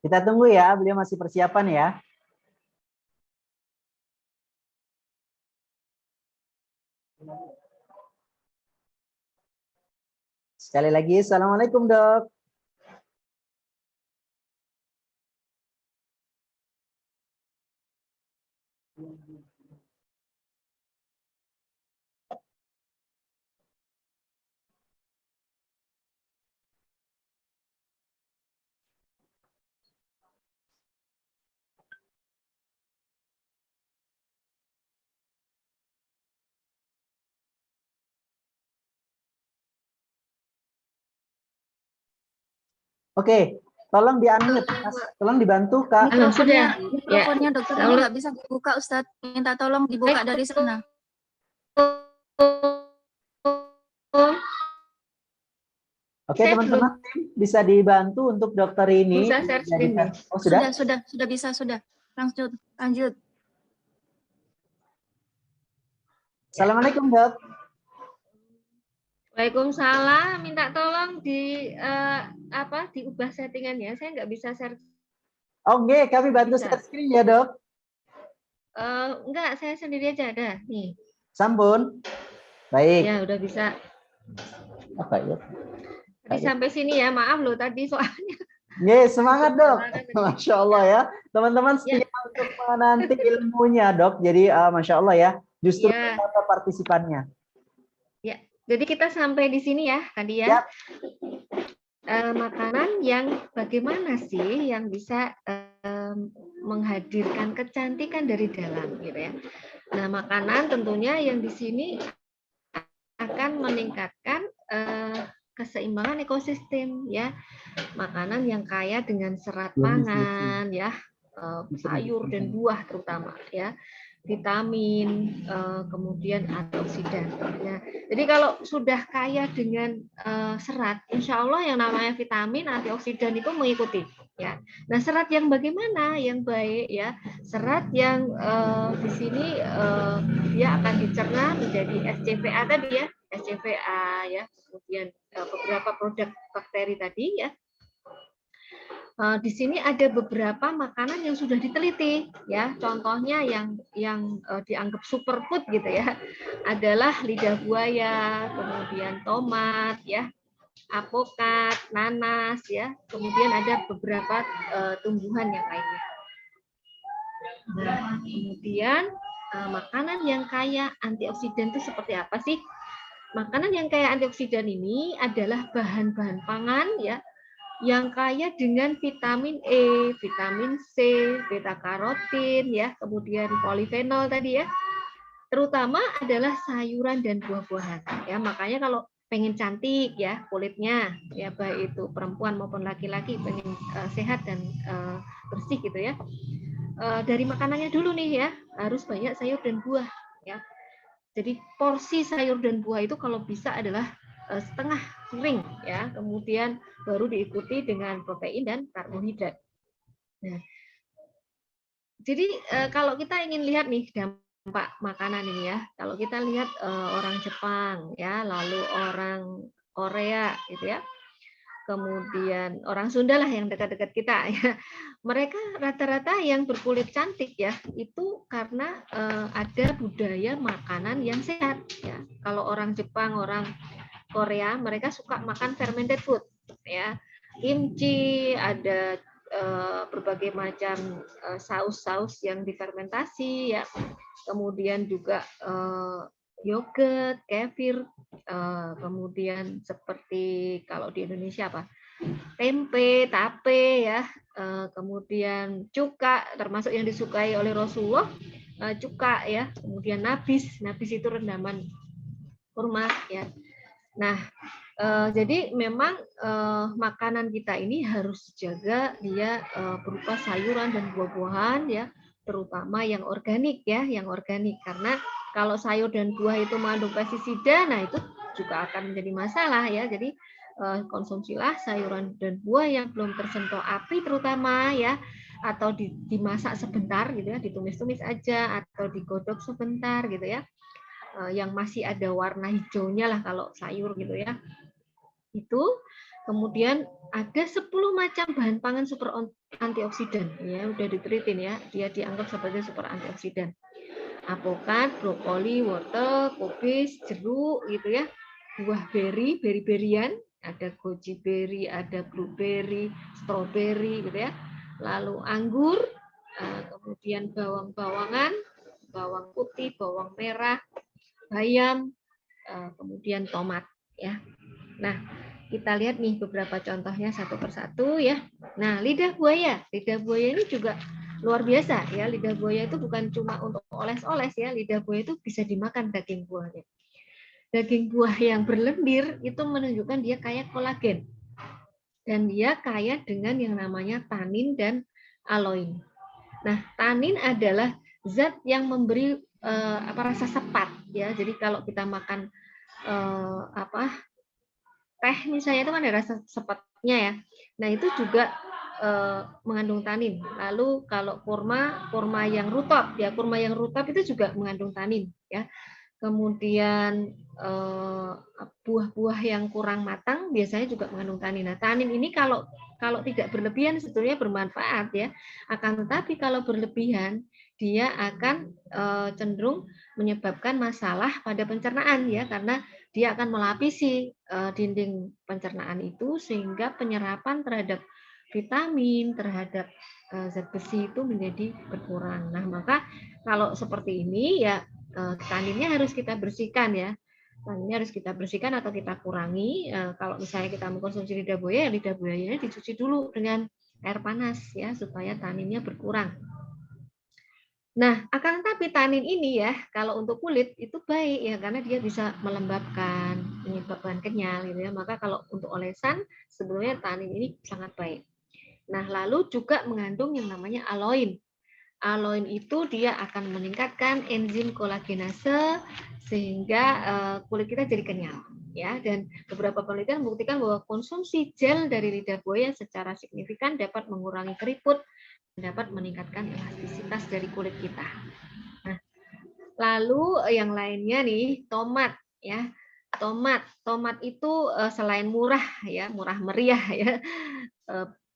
Kita tunggu ya, beliau masih persiapan ya. Sekali lagi, assalamualaikum dok. Oke, tolong di-unmute, tolong dibantu Kak. Mikrofonnya dokter ini nggak bisa dibuka, Ustaz. Minta tolong dibuka dari sana. Oke, teman-teman bisa dibantu untuk dokter ini. Bisa share screen nih. Oh, sudah? Sudah bisa, sudah. Lanjut. Assalamualaikum dok. Waalaikumsalam, minta tolong diubah settingannya. Saya nggak bisa share. Oke, kami bantu Bisa. share screen ya dok. Enggak, saya sendiri aja ada. Nih. Sampun. Baik. Ya, udah bisa. Apa ya? Tadi sampai sini ya, maaf loh tadi soalnya. Semangat dok. Masya Allah ya. Teman-teman setia untuk menanti ilmunya dok. Jadi Masya Allah ya. Justru kita partisipannya. Ya, jadi kita sampai di sini ya tadi ya. Makanan yang bagaimana sih yang bisa menghadirkan kecantikan dari dalam gitu ya. Nah, makanan tentunya yang di sini akan meningkatkan keseimbangan ekosistem ya. Makanan yang kaya dengan serat pangan ya, sayur dan buah terutama ya. Vitamin, kemudian antioksidan. Ya. Jadi kalau sudah kaya dengan serat, insya Allah yang namanya vitamin, antioksidan itu mengikuti. Ya. Nah, serat yang bagaimana yang baik ya? Serat yang di sini dia akan dicerna menjadi SCPA tadi ya, SCPA ya, kemudian beberapa produk bakteri tadi ya. Di sini ada beberapa makanan yang sudah diteliti ya, contohnya yang dianggap superfood gitu ya, adalah lidah buaya, kemudian tomat ya, apokat, nanas ya, kemudian ada beberapa tumbuhan yang lainnya. Nah, kemudian makanan yang kaya antioksidan itu seperti apa sih? Makanan yang kaya antioksidan ini adalah bahan-bahan pangan ya, yang kaya dengan vitamin E, vitamin C, beta karotin ya, kemudian polifenol tadi ya. Terutama adalah sayuran dan buah-buahan ya. Makanya kalau pengen cantik ya kulitnya ya, baik itu perempuan maupun laki-laki pengen sehat dan bersih gitu ya. Dari makanannya dulu nih ya, harus banyak sayur dan buah ya. Jadi porsi sayur dan buah itu kalau bisa adalah setengah piring ya, kemudian baru diikuti dengan protein dan karbohidrat. Nah, jadi kalau kita ingin lihat nih dampak makanan ini ya, kalau kita lihat orang Jepang ya, lalu orang Korea gitu ya, kemudian orang Sunda lah yang dekat-dekat kita ya, mereka rata-rata yang berkulit cantik ya, itu karena ada budaya makanan yang sehat ya. Kalau orang Jepang, orang Korea, mereka suka makan fermented food ya, kimchi, ada berbagai macam saus-saus yang difermentasi ya, kemudian juga yogurt, kefir, kemudian seperti kalau di Indonesia apa, tempe, tape ya, kemudian cuka, termasuk yang disukai oleh Rasulullah, cuka ya, kemudian nabis itu rendaman kurma ya. Nah, jadi memang makanan kita ini harus jaga dia berupa sayuran dan buah-buahan ya, terutama yang organik ya, yang organik, karena kalau sayur dan buah itu mengandung pestisida, nah itu juga akan menjadi masalah ya. Jadi konsumsilah sayuran dan buah yang belum tersentuh api terutama ya, atau dimasak sebentar gitu ya, ditumis-tumis aja atau digodok sebentar gitu ya, yang masih ada warna hijaunya lah kalau sayur gitu ya. Itu kemudian ada 10 macam bahan pangan super antioksidan ya, udah ditelitin ya, dia dianggap sebagai super antioksidan. Apokat, brokoli, wortel, kubis, jeruk gitu ya, buah beri, beri-berian, ada goji berry, ada blueberry, strawberry gitu ya. Lalu anggur, kemudian bawang-bawangan, bawang putih, bawang merah, bayam, kemudian tomat ya. Nah, kita lihat nih beberapa contohnya satu persatu ya. Nah, lidah buaya ini juga luar biasa ya. Lidah buaya itu bukan cuma untuk oles-oles ya. Lidah buaya itu bisa dimakan daging buahnya. Daging buah yang berlendir itu menunjukkan dia kaya kolagen. Dan dia kaya dengan yang namanya tanin dan aloin. Nah, tanin adalah zat yang memberi rasa sepat ya. Jadi kalau kita makan teh misalnya itu kan ada rasa sepatnya ya. Nah, itu juga mengandung tanin. Lalu kalau kurma yang rutop ya, kurma yang rutop itu juga mengandung tanin ya. Kemudian buah-buah yang kurang matang biasanya juga mengandung tanin. Nah, tanin ini kalau tidak berlebihan sebetulnya bermanfaat ya. Akan tetapi kalau berlebihan dia akan cenderung menyebabkan masalah pada pencernaan ya, karena dia akan melapisi dinding pencernaan itu sehingga penyerapan terhadap vitamin, terhadap zat besi itu menjadi berkurang. Nah, maka kalau seperti ini ya taninnya harus kita bersihkan ya. Taninnya harus kita bersihkan atau kita kurangi. Kalau misalnya kita mengkonsumsi lidah buaya, lidah buayanya dicuci dulu dengan air panas ya supaya taninnya berkurang. Nah, akan tetapi tanin ini ya, kalau untuk kulit itu baik ya, karena dia bisa melembabkan, menyebabkan kenyal gitu ya. Maka kalau untuk olesan, sebenarnya tanin ini sangat baik. Nah, lalu juga mengandung yang namanya aloin. Aloin itu dia akan meningkatkan enzim kolagenase sehingga kulit kita jadi kenyal ya, dan beberapa penelitian membuktikan bahwa konsumsi gel dari lidah buaya secara signifikan dapat mengurangi keriput, dapat meningkatkan elastisitas dari kulit kita. Nah, lalu yang lainnya nih tomat ya. Tomat itu selain murah ya, murah meriah ya,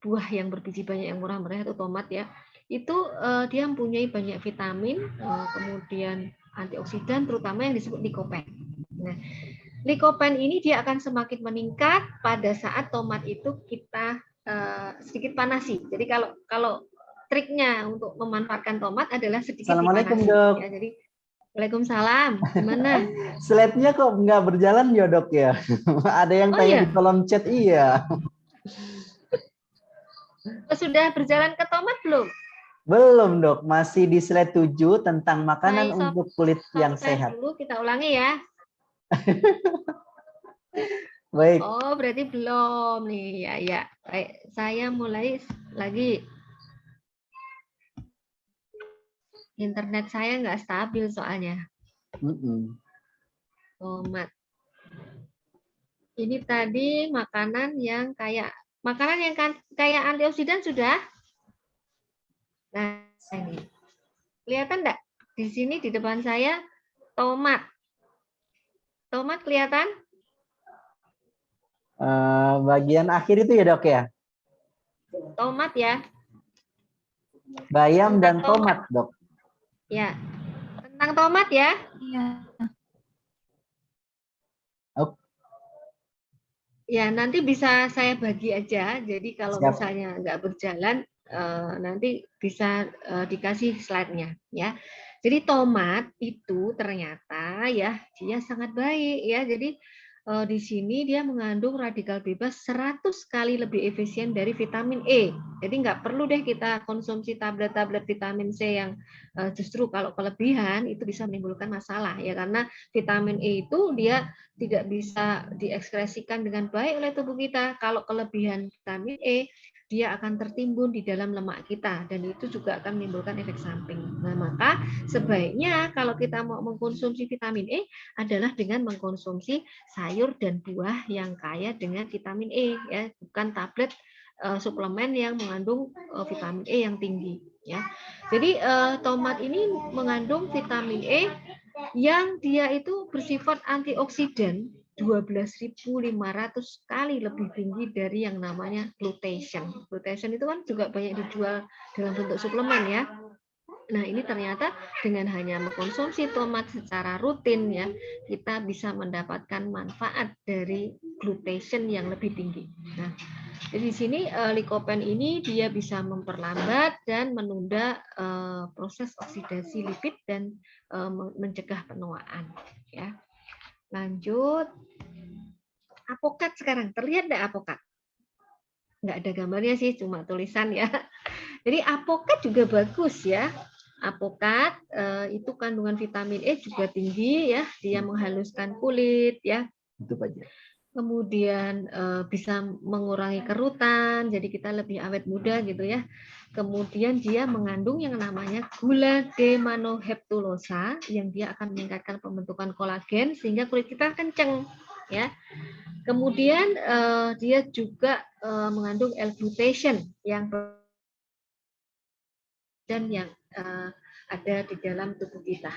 buah yang berbiji banyak yang murah meriah itu tomat ya. Itu dia mempunyai banyak vitamin, kemudian antioksidan, terutama yang disebut likopen. Nah, likopen ini dia akan semakin meningkat pada saat tomat itu kita sedikit panasi. Jadi kalau triknya untuk memanfaatkan tomat adalah sedikit Assalamualaikum, dipanasi. Dok. Ya, jadi Waalaikumsalam. Gimana? Slide-nya kok nggak berjalan ya, Dok ya? Ada yang tanya iya? di kolom chat, iya. Sudah berjalan ke tomat belum? Belum, Dok. Masih di slide 7 tentang makanan Nah, untuk kulit yang sehat. Dulu kita ulangi ya. Baik. Oh, berarti belum nih. Ya. Baik, saya mulai lagi. Internet saya nggak stabil soalnya. Tomat. Ini tadi makanan yang kayak antioksidan sudah. Nah, ini. Kelihatan enggak? Di sini di depan saya tomat. Tomat kelihatan? Bagian akhir itu ya, Dok ya? Tomat ya. Bayam dan tomat, Dok. Ya. Tentang tomat ya. Iya. Ya, nanti bisa saya bagi aja. Jadi kalau Siap. misalnya nggak berjalan, nanti bisa dikasih slide-nya ya. Jadi tomat itu ternyata ya dia sangat baik ya. Jadi di sini dia mengandung radikal bebas 100 kali lebih efisien dari vitamin E. Jadi nggak perlu deh kita konsumsi tablet-tablet vitamin C yang justru kalau kelebihan itu bisa menimbulkan masalah ya, karena vitamin E itu dia tidak bisa diekskresikan dengan baik oleh tubuh kita. Kalau kelebihan vitamin E, dia akan tertimbun di dalam lemak kita dan itu juga akan menimbulkan efek samping. Nah, maka sebaiknya kalau kita mau mengkonsumsi vitamin E adalah dengan mengkonsumsi sayur dan buah yang kaya dengan vitamin E ya, bukan tablet suplemen yang mengandung vitamin E yang tinggi ya. Jadi tomat ini mengandung vitamin E yang dia itu bersifat antioksidan 12.500 kali lebih tinggi dari yang namanya glutathione. Glutathione itu kan juga banyak dijual dalam bentuk suplemen ya. Nah, ini ternyata dengan hanya mengkonsumsi tomat secara rutin ya, kita bisa mendapatkan manfaat dari glutathione yang lebih tinggi. Nah, jadi di sini likopen ini dia bisa memperlambat dan menunda proses oksidasi lipid dan mencegah penuaan ya. Lanjut, apokat sekarang. Terlihat enggak apokat? Enggak ada gambarnya sih, cuma tulisan ya. Jadi apokat juga bagus ya. Apokat itu kandungan vitamin E juga tinggi ya, dia menghaluskan kulit ya. Itu aja. Kemudian bisa mengurangi kerutan, jadi kita lebih awet muda gitu ya. Kemudian dia mengandung yang namanya gula D-manoheptulosa yang dia akan meningkatkan pembentukan kolagen sehingga kulit kita kenceng ya. Kemudian dia juga mengandung L-glutation yang ada di dalam tubuh kita.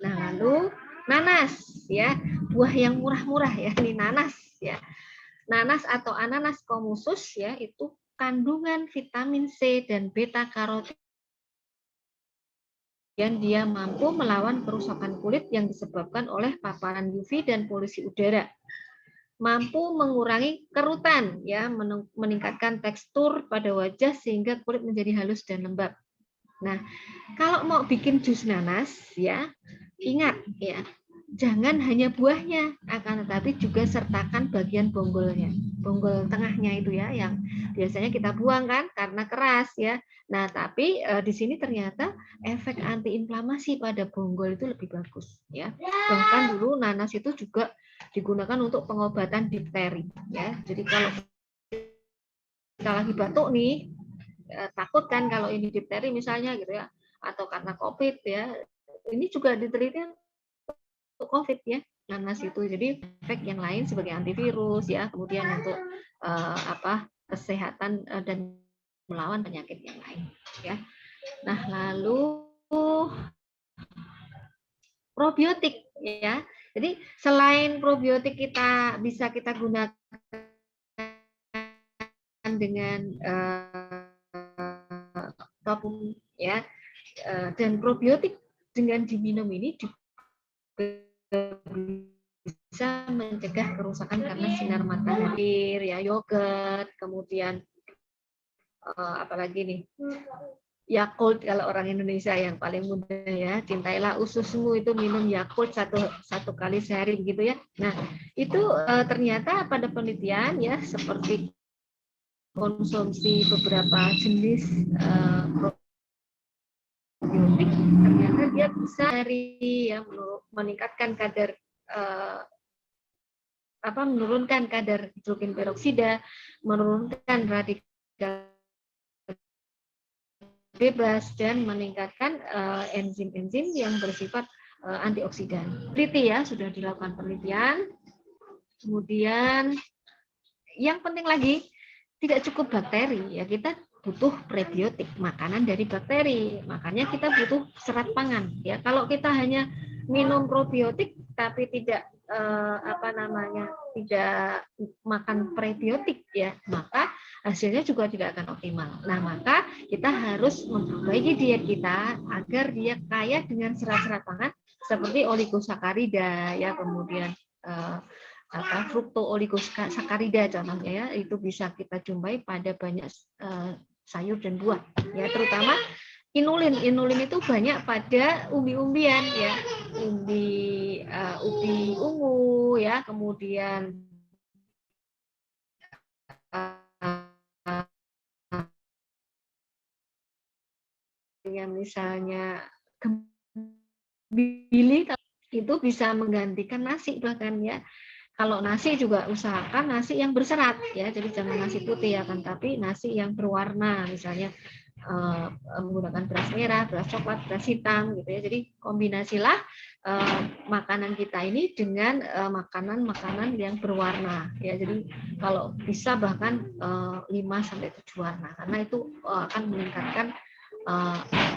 Nah, lalu nanas ya, buah yang murah-murah ya, ini nanas ya. Nanas atau ananas komusus ya, itu kandungan vitamin C dan beta karotin. Dan dia mampu melawan kerusakan kulit yang disebabkan oleh paparan UV dan polusi udara. Mampu mengurangi kerutan ya, meningkatkan tekstur pada wajah sehingga kulit menjadi halus dan lembab. Nah, kalau mau bikin jus nanas ya, ingat ya, jangan hanya buahnya, akan tetapi juga sertakan bagian bonggolnya. Bonggol tengahnya itu ya, yang biasanya kita buang kan karena keras ya. Nah, tapi di sini ternyata efek antiinflamasi pada bonggol itu lebih bagus ya. Bahkan dulu nanas itu juga digunakan untuk pengobatan difteri ya. Jadi kalau kita lagi batuk nih, takut kan kalau ini difteri misalnya gitu ya, atau karena COVID ya, ini juga diteliti untuk COVID ya, nanas itu. Jadi efek yang lain sebagai antivirus ya, kemudian untuk kesehatan dan melawan penyakit yang lain ya. Nah, lalu probiotik ya. Jadi selain probiotik kita bisa kita gunakan dengan apapun ya, dan probiotik dengan diminum ini bisa mencegah kerusakan karena sinar matahari ya, yogurt, kemudian apalagi nih, Yakult kalau orang Indonesia yang paling mudah ya, cintailah ususmu, itu minum Yakult satu kali sehari begitu ya. Nah, itu ternyata pada penelitian ya, seperti konsumsi beberapa jenis probiotik, ternyata dia bisa meningkatkan kadar menurunkan kadar hidrogen peroksida, menurunkan radikal bebas, dan meningkatkan enzim-enzim yang bersifat antioksidan. Peneliti ya, sudah dilakukan penelitian. Kemudian yang penting lagi, tidak cukup bakteri ya, kita butuh prebiotik, makanan dari bakteri. Makanya kita butuh serat pangan ya. Kalau kita hanya minum probiotik tapi tidak tidak makan prebiotik ya, maka hasilnya juga tidak akan optimal. Nah, maka kita harus memperbaiki diet kita agar dia kaya dengan serat-serat pangan seperti oligosakarida ya, kemudian fruktooligosakarida contohnya ya, itu bisa kita jumpai pada banyak sayur dan buah ya, terutama inulin. Inulin itu banyak pada umbi-umbian ya, ubi ungu ya, kemudian yang misalnya gembili itu bisa menggantikan nasi bahkan ya. Kalau nasi juga usahakan nasi yang berserat ya, jadi jangan nasi putih ya kan, tapi nasi yang berwarna, misalnya menggunakan beras merah, beras coklat, beras hitam gitu ya. Jadi kombinasilah makanan kita ini dengan makanan-makanan yang berwarna ya. Jadi kalau bisa bahkan 5 sampai 7 warna, karena itu akan meningkatkan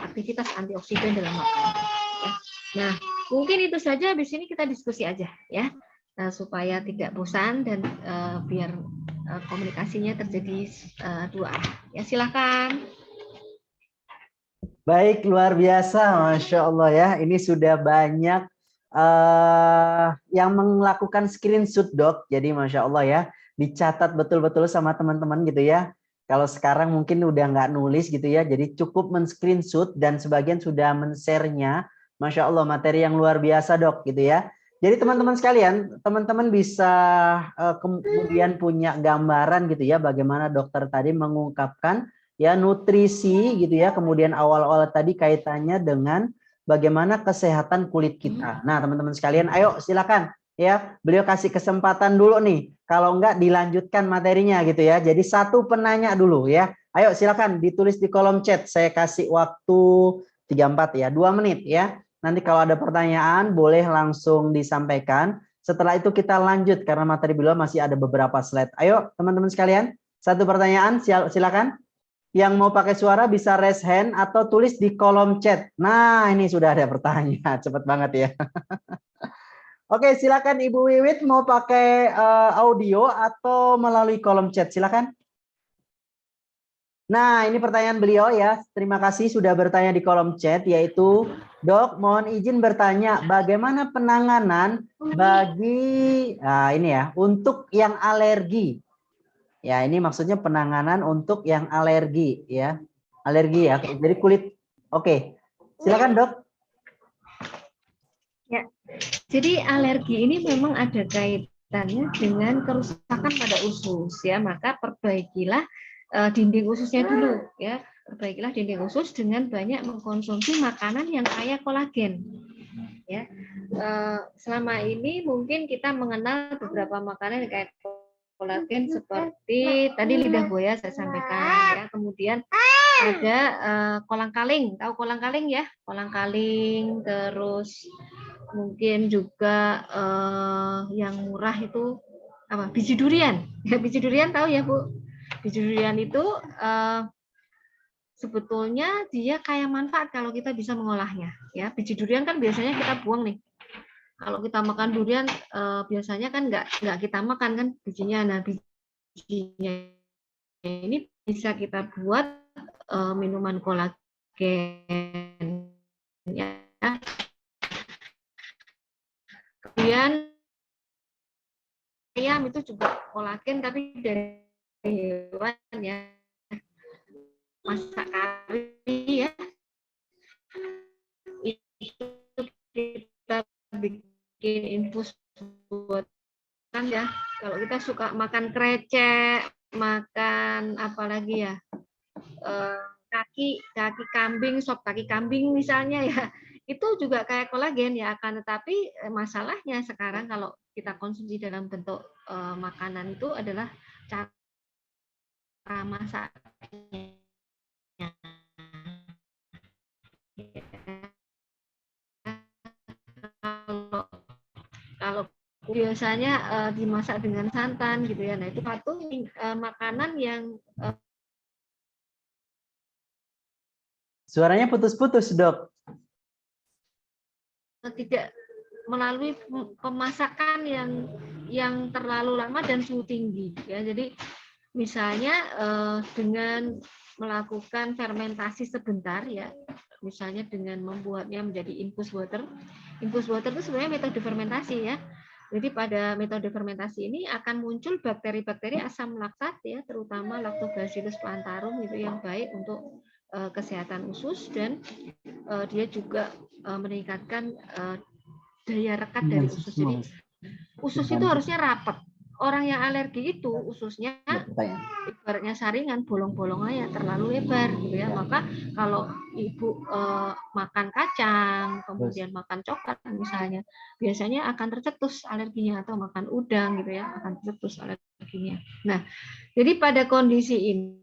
aktivitas antioksidan dalam makanan. Ya. Nah, mungkin itu saja. Habis ini kita diskusi aja ya. Supaya tidak bosan dan biar komunikasinya terjadi dua arah. Ya, silakan. Baik, luar biasa, Masya Allah ya. Ini sudah banyak yang melakukan screenshot, Dok. Jadi Masya Allah ya, dicatat betul-betul sama teman-teman gitu ya. Kalau sekarang mungkin udah nggak nulis gitu ya, jadi cukup men-screenshot dan sebagian sudah men-share-nya. Masya Allah, materi yang luar biasa, Dok, gitu ya. Jadi teman-teman sekalian, teman-teman bisa kemudian punya gambaran gitu ya, bagaimana dokter tadi mengungkapkan ya nutrisi gitu ya, kemudian awal-awal tadi kaitannya dengan bagaimana kesehatan kulit kita. Nah teman-teman sekalian, ayo silakan ya, beliau kasih kesempatan dulu nih, kalau enggak dilanjutkan materinya gitu ya. Jadi satu penanya dulu ya, ayo silakan ditulis di kolom chat, saya kasih waktu 34 ya, 2 menit ya. Nanti kalau ada pertanyaan boleh langsung disampaikan. Setelah itu kita lanjut karena materi beliau masih ada beberapa slide. Ayo teman-teman sekalian, satu pertanyaan silakan. Yang mau pakai suara bisa raise hand atau tulis di kolom chat. Nah ini sudah ada pertanyaan, cepet banget ya. Oke silakan Ibu Wiwit mau pakai audio atau melalui kolom chat, silakan. Nah, ini pertanyaan beliau ya. Terima kasih sudah bertanya di kolom chat, yaitu, Dok, mohon izin bertanya, bagaimana penanganan bagi, nah ini ya, untuk yang alergi. Ya, ini maksudnya penanganan untuk yang alergi ya. Alergi ya, jadi kulit. Oke, silakan Dok. Ya, jadi alergi ini memang ada kaitannya dengan kerusakan pada usus ya, maka perbaikilah dinding ususnya dulu ya, perbaikilah dinding usus dengan banyak mengkonsumsi makanan yang kaya kolagen ya. Selama ini mungkin kita mengenal beberapa makanan yang kaya kolagen seperti tadi lidah buaya saya sampaikan ya, kemudian ada kolang-kaling, tahu kolang-kaling ya, kolang-kaling, terus mungkin juga yang murah itu apa, biji durian ya, biji durian tahu ya Bu. Biji durian itu sebetulnya dia kaya manfaat kalau kita bisa mengolahnya ya. Biji durian kan biasanya kita buang nih. Kalau kita makan durian biasanya kan nggak kita makan kan bijinya. Nah bijinya ini bisa kita buat minuman kolagen ya. Kemudian ayam itu juga kolagen tapi dari hewan ya, masak kari ya, itu kita bikin infus buatan ya. Kalau kita suka makan krecek, makan apa lagi ya, kaki kambing, sop kaki kambing misalnya ya, itu juga kayak kolagen ya. Akan tetapi masalahnya sekarang kalau kita konsumsi dalam bentuk makanan itu adalah cara masaknya. Kalau biasanya dimasak dengan santan gitu ya, nah itu satu makanan yang Suaranya putus-putus, Dok. tidak melalui pemasakan yang terlalu lama dan suhu tinggi ya. Jadi misalnya dengan melakukan fermentasi sebentar ya, misalnya dengan membuatnya menjadi infus water. Infus water itu sebenarnya metode fermentasi ya. Jadi pada metode fermentasi ini akan muncul bakteri-bakteri asam laktat ya, terutama Lactobacillus plantarum itu yang baik untuk kesehatan usus, dan dia juga meningkatkan daya rekat dari usus. Jadi Usus itu harusnya rapat. Orang yang alergi itu ususnya Pertanyaan. ibaratnya saringan, bolong-bolongannya terlalu lebar gitu ya. Maka kalau ibu makan kacang, kemudian makan coklat misalnya, biasanya akan tercetus alerginya, atau makan udang gitu ya, akan tercetus alerginya. Nah, jadi pada kondisi ini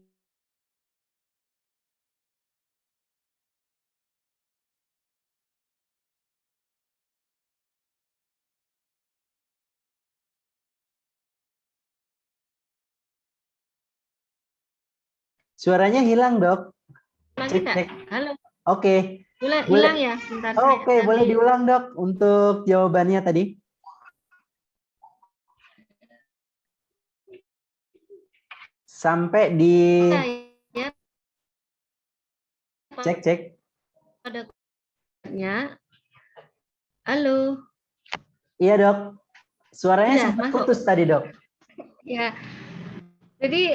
Suaranya hilang, Dok. lagi Cek, enggak? cek. Halo, Oke. hilang ya, sebentar saya Oke, boleh nanti. diulang, Dok, untuk jawabannya tadi. Sampai di Ya, cek, cek. nya. Halo. Iya, Dok. Suaranya Udah, sempat masuk. putus tadi, Dok. Ya. Jadi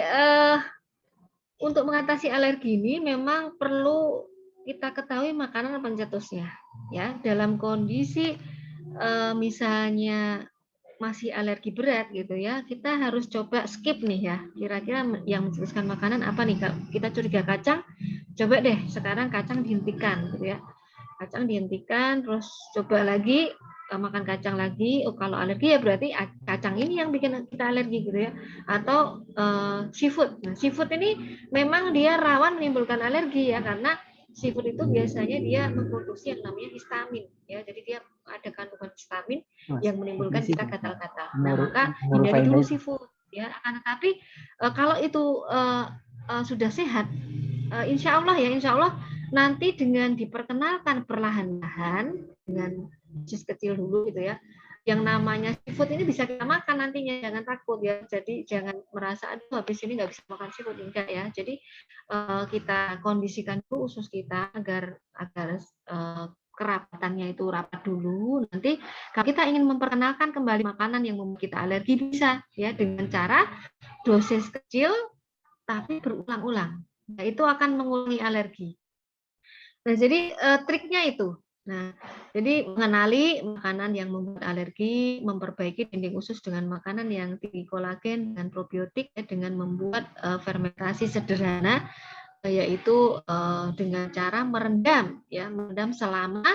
untuk mengatasi alergi ini memang perlu kita ketahui makanan pencetusnya. Ya, dalam kondisi misalnya masih alergi berat gitu ya, kita harus coba skip nih ya. Kira-kira yang mencetuskan makanan apa nih? Kalau kita curiga kacang, coba deh sekarang kacang dihentikan gitu ya. Kacang dihentikan, terus coba lagi makan kacang lagi. Oh, kalau alergi ya berarti kacang ini yang bikin kita alergi gitu ya. Atau seafood. Nah, seafood ini memang dia rawan menimbulkan alergi ya, karena seafood itu biasanya dia memproduksi yang namanya histamin ya. Jadi dia ada kandungan histamin yang menimbulkan kita gatal-gatal. Nah, maka hindari dulu seafood ya. Akan tetapi kalau itu sudah sehat, insya Allah nanti dengan diperkenalkan perlahan-lahan dengan dosis kecil dulu gitu ya. Yang namanya seafood ini bisa kita makan nantinya, jangan takut ya. Jadi jangan merasa aduh habis ini nggak bisa makan seafood, enggak ya. Jadi kita kondisikan dulu usus kita agar kerapatannya itu rapat dulu. Nanti kalau kita ingin memperkenalkan kembali makanan yang membuat kita alergi bisa ya, dengan cara dosis kecil tapi berulang-ulang. Nah, itu akan mengurangi alergi. Nah, jadi triknya itu. Nah, jadi mengenali makanan yang membuat alergi, memperbaiki dinding usus dengan makanan yang tinggi kolagen dan probiotik ya, dengan membuat fermentasi sederhana, yaitu dengan cara merendam ya, merendam selama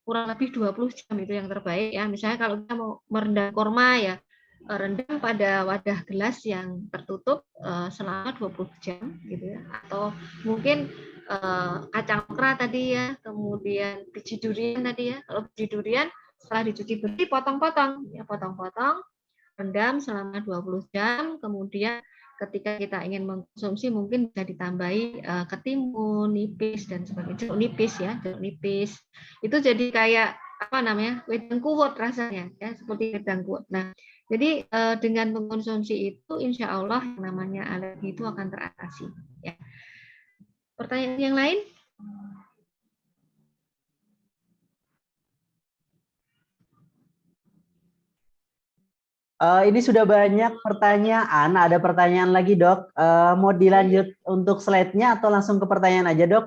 kurang lebih 20 jam itu yang terbaik ya. Misalnya kalau kita mau merendam korma ya, rendam pada wadah gelas yang tertutup selama 20 jam gitu ya. Atau mungkin kacang okra tadi ya, kemudian biji durian tadi ya. Kalau biji durian setelah dicuci bersih potong-potong ya, potong-potong, rendam selama 20 jam, kemudian ketika kita ingin mengkonsumsi mungkin bisa ditambahi ketimun, nipis dan sebagainya. Jeruk nipis ya, jeruk nipis. Itu jadi kayak apa namanya? Wedang kuwut rasanya ya, seperti wedang kuwut. Nah, jadi dengan mengkonsumsi itu insya Allah yang namanya alergi itu akan teratasi ya. Pertanyaan yang lain? Ini sudah banyak pertanyaan. Ada pertanyaan lagi, Dok. Mau dilanjut untuk slide-nya atau langsung ke pertanyaan aja, Dok?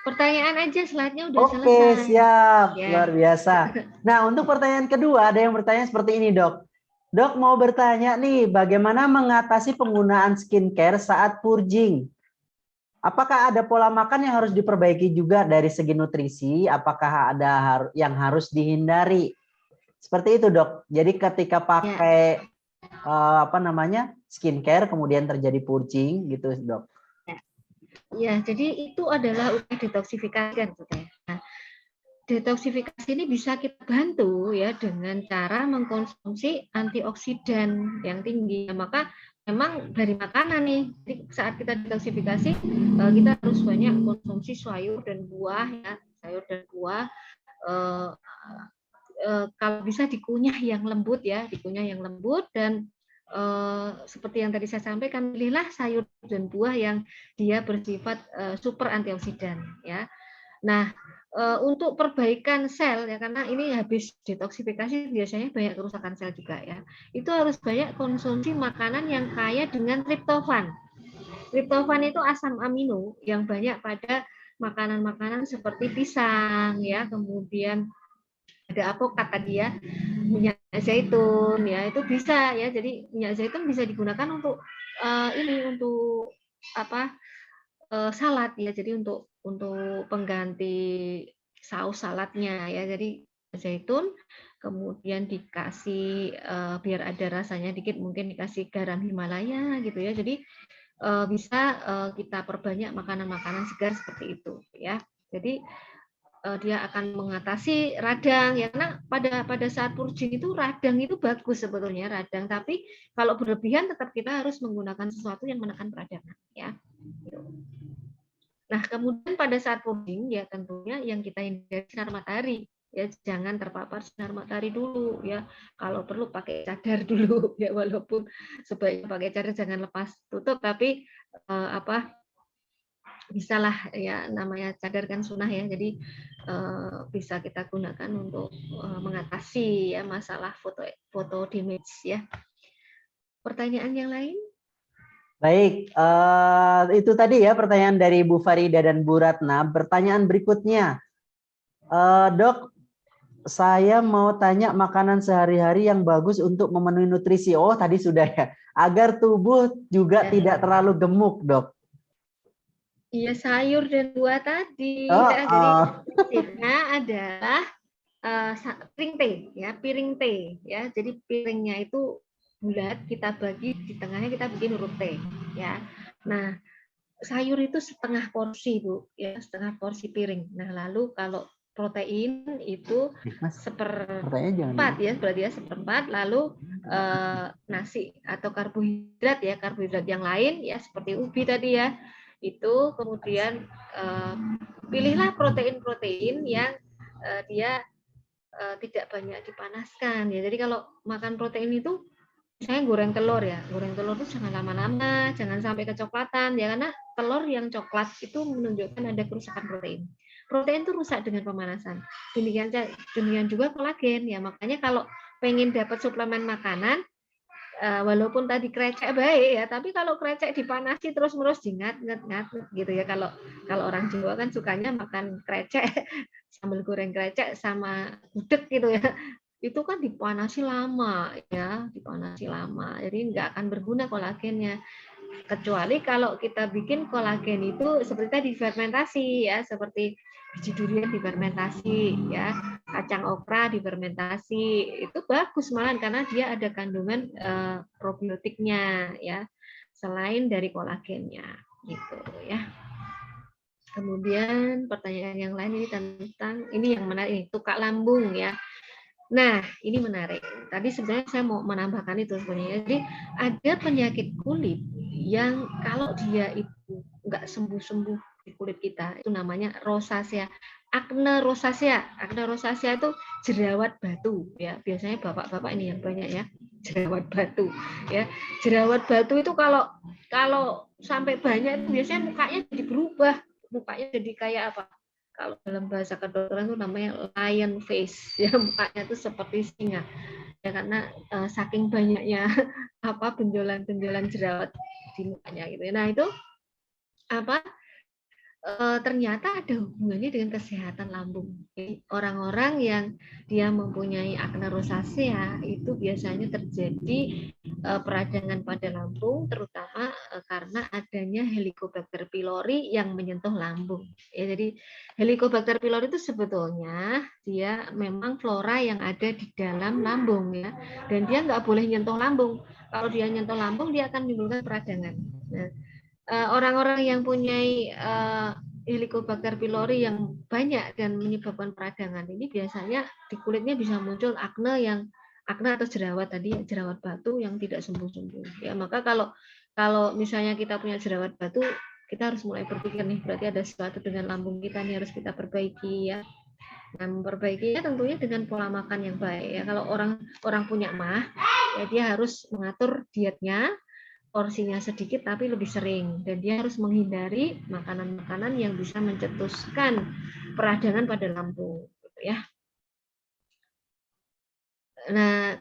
Pertanyaan aja, slide-nya udah selesai. Oke, siap. Ya. Luar biasa. Nah, untuk pertanyaan kedua, ada yang bertanya seperti ini, Dok. Dok, mau bertanya nih, bagaimana mengatasi penggunaan skincare saat purging? Apakah ada pola makan yang harus diperbaiki juga dari segi nutrisi? Apakah ada yang harus dihindari? Seperti itu, Dok. Jadi ketika pakai skincare kemudian terjadi purging gitu, Dok. Ya, jadi itu adalah upaya detoksifikasi kan, ya. Nah, detoksifikasi ini bisa kita bantu ya dengan cara mengkonsumsi antioksidan yang tinggi. Nah, maka memang dari makanan nih, jadi saat kita detoksifikasi kita harus banyak konsumsi sayur dan buah ya, sayur dan buah. Kalau bisa dikunyah yang lembut ya, dikunyah yang lembut, dan seperti yang tadi saya sampaikan, pilihlah sayur dan buah yang dia bersifat super antioksidan ya. Nah, untuk perbaikan sel ya, karena ini habis detoksifikasi biasanya banyak kerusakan sel juga ya. Itu harus banyak konsumsi makanan yang kaya dengan triptofan. Triptofan itu asam amino yang banyak pada makanan-makanan seperti pisang ya, kemudian ada apokat tadi ya, minyak zaitun ya, itu bisa ya. Jadi minyak zaitun bisa digunakan untuk untuk apa, salad ya. Jadi untuk pengganti saus saladnya ya. Jadi zaitun, kemudian dikasih biar ada rasanya dikit, mungkin dikasih garam Himalaya gitu ya. Jadi bisa kita perbanyak makanan-makanan segar seperti itu ya. Jadi dia akan mengatasi radang ya, karena pada saat purging itu radang itu bagus sebetulnya radang, tapi kalau berlebihan tetap kita harus menggunakan sesuatu yang menekan peradangan ya. Nah, kemudian pada saat purging ya tentunya yang kita hindari sinar matahari ya, jangan terpapar sinar matahari dulu ya. Kalau perlu pakai cadar dulu ya, walaupun sebaiknya pakai cadar, jangan lepas tutup, tapi bisalah ya, namanya cadar kan sunnah ya, jadi bisa kita gunakan untuk mengatasi ya masalah foto damage ya. Pertanyaan yang lain? Baik, itu tadi ya pertanyaan dari Bu Farida dan Bu Ratna. Pertanyaan berikutnya, Dok, saya mau tanya makanan sehari-hari yang bagus untuk memenuhi nutrisi. Oh, tadi sudah ya. Agar tubuh juga tidak terlalu gemuk, Dok. Iya, sayur dan buah tadi. Oh, Ya, jadi tipsnya adalah piring teh ya, piring teh ya. Jadi piringnya itu bulat, kita bagi di tengahnya, kita bikin huruf T ya. Nah, sayur itu setengah porsi Bu ya, setengah porsi piring. Nah, lalu kalau protein itu seperempat ya, berarti ya seperempat. Lalu nasi atau karbohidrat ya, karbohidrat yang lain ya seperti ubi tadi ya. Itu kemudian pilihlah protein-protein yang dia tidak banyak dipanaskan ya. Jadi kalau makan protein itu misalnya goreng telur ya, goreng telur itu jangan lama-lama, jangan sampai kecoklatan ya, karena telur yang coklat itu menunjukkan ada kerusakan protein. Protein itu rusak dengan pemanasan. Demikian juga kolagen ya, makanya kalau pengen dapat suplemen makanan, walaupun tadi krecek baik ya, tapi kalau krecek dipanasi terus-menerus ngat gitu ya. Kalau orang Jawa kan sukanya makan krecek sambil goreng krecek sama gudeg gitu ya. Itu kan dipanasi lama ya, dipanasi lama. Jadi nggak akan berguna kolagennya. Kecuali kalau kita bikin kolagen itu seperti tadi difermentasi ya, seperti biji durian difermentasi ya, kacang okra difermentasi, itu bagus malahan karena dia ada kandungan probiotiknya ya, selain dari kolagennya gitu ya. Kemudian pertanyaan yang lain ini tentang ini yang menarik, ini tukak lambung ya. Nah, ini menarik. Tadi sebenarnya saya mau menambahkan itu sebenarnya. Jadi ada penyakit kulit yang kalau dia itu nggak sembuh-sembuh di kulit kita, itu namanya rosacea. Acne rosacea. Acne rosacea itu jerawat batu ya. Biasanya bapak-bapak ini yang banyak ya, jerawat batu ya. Jerawat batu itu kalau sampai banyak itu biasanya mukanya jadi berubah. Mukanya jadi kayak apa? Kalau dalam bahasa kedokteran itu namanya lion face ya, mukanya itu seperti singa ya, karena saking banyaknya benjolan-benjolan jerawat di mukanya gitu. Nah, itu ternyata ada hubungannya dengan kesehatan lambung. Orang-orang yang dia mempunyai acne rosacea itu biasanya terjadi peradangan pada lambung, terutama karena adanya Helicobacter pylori yang menyentuh lambung. Ya, jadi Helicobacter pylori itu sebetulnya dia memang flora yang ada di dalam lambung ya, dan dia nggak boleh nyentuh lambung. Kalau dia nyentuh lambung dia akan menimbulkan peradangan. Nah, orang-orang yang punya Helicobacter pylori yang banyak dan menyebabkan peradangan ini biasanya di kulitnya bisa muncul acne atau jerawat tadi, jerawat batu yang tidak sembuh-sembuh. Ya, maka kalau misalnya kita punya jerawat batu, kita harus mulai berpikir nih, berarti ada sesuatu dengan lambung kita nih, harus kita perbaiki ya. Nah, memperbaikinya tentunya dengan pola makan yang baik ya. Kalau orang punya mah, ya dia harus mengatur dietnya, porsinya sedikit tapi lebih sering, dan dia harus menghindari makanan-makanan yang bisa mencetuskan peradangan pada lambung gitu ya. Nah,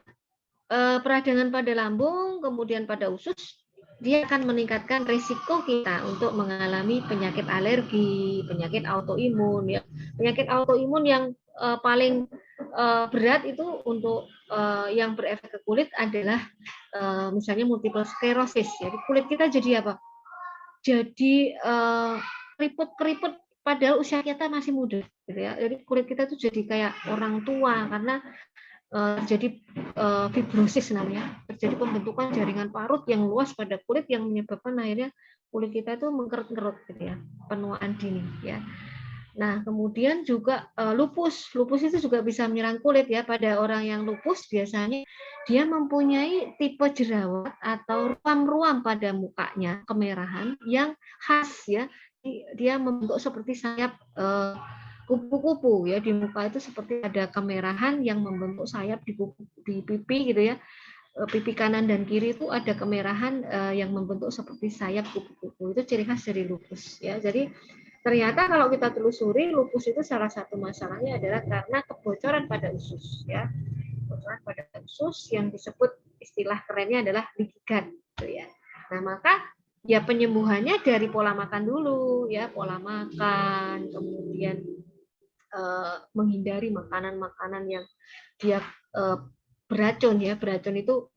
peradangan pada lambung kemudian pada usus, dia akan meningkatkan risiko kita untuk mengalami penyakit alergi, penyakit autoimun ya. Penyakit autoimun yang paling berat itu untuk yang berefek ke kulit adalah misalnya multiple sclerosis. Jadi kulit kita jadi apa? Jadi keriput-keriput padahal usia kita masih muda, gitu ya. Jadi kulit kita tuh jadi kayak orang tua karena terjadi fibrosis namanya, terjadi pembentukan jaringan parut yang luas pada kulit yang menyebabkan akhirnya kulit kita itu mengkerut-kerut, gitu ya, penuaan dini, ya. Nah, kemudian juga lupus itu juga bisa menyerang kulit ya. Pada orang yang lupus biasanya dia mempunyai tipe jerawat atau ruam-ruam pada mukanya, kemerahan yang khas ya. Dia membentuk seperti sayap kupu-kupu ya, di muka itu seperti ada kemerahan yang membentuk sayap di pipi gitu ya. Pipi kanan dan kiri itu ada kemerahan yang membentuk seperti sayap kupu-kupu. Itu ciri khas dari lupus ya. Jadi ternyata kalau kita telusuri, lupus itu salah satu masalahnya adalah karena kebocoran pada usus ya. Kebocoran pada usus yang disebut istilah kerennya adalah leaky gut gitu ya. Nah, maka ya penyembuhannya dari pola makan dulu ya, pola makan, kemudian menghindari makanan-makanan yang dia beracun ya. Beracun itu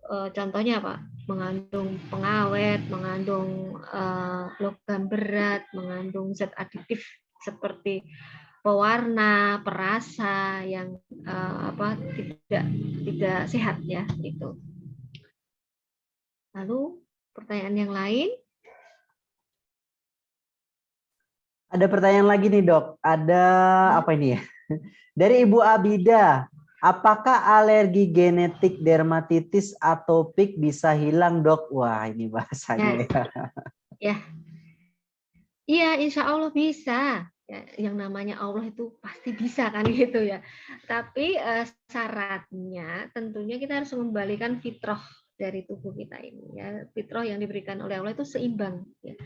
contohnya apa? Mengandung pengawet, mengandung logam berat, mengandung zat aditif seperti pewarna, perasa yang tidak sehat ya gitu. Lalu pertanyaan yang lain? Ada pertanyaan lagi nih dok. Ada apa ini ya? Dari Ibu Abida. Apakah alergi genetik dermatitis atopik bisa hilang dok? Wah ini bahasanya ya. Iya, insya Allah bisa. Ya, yang namanya Allah itu pasti bisa kan gitu ya. Tapi syaratnya tentunya kita harus mengembalikan fitrah dari tubuh kita ini ya. Fitrah yang diberikan oleh Allah itu seimbang ya.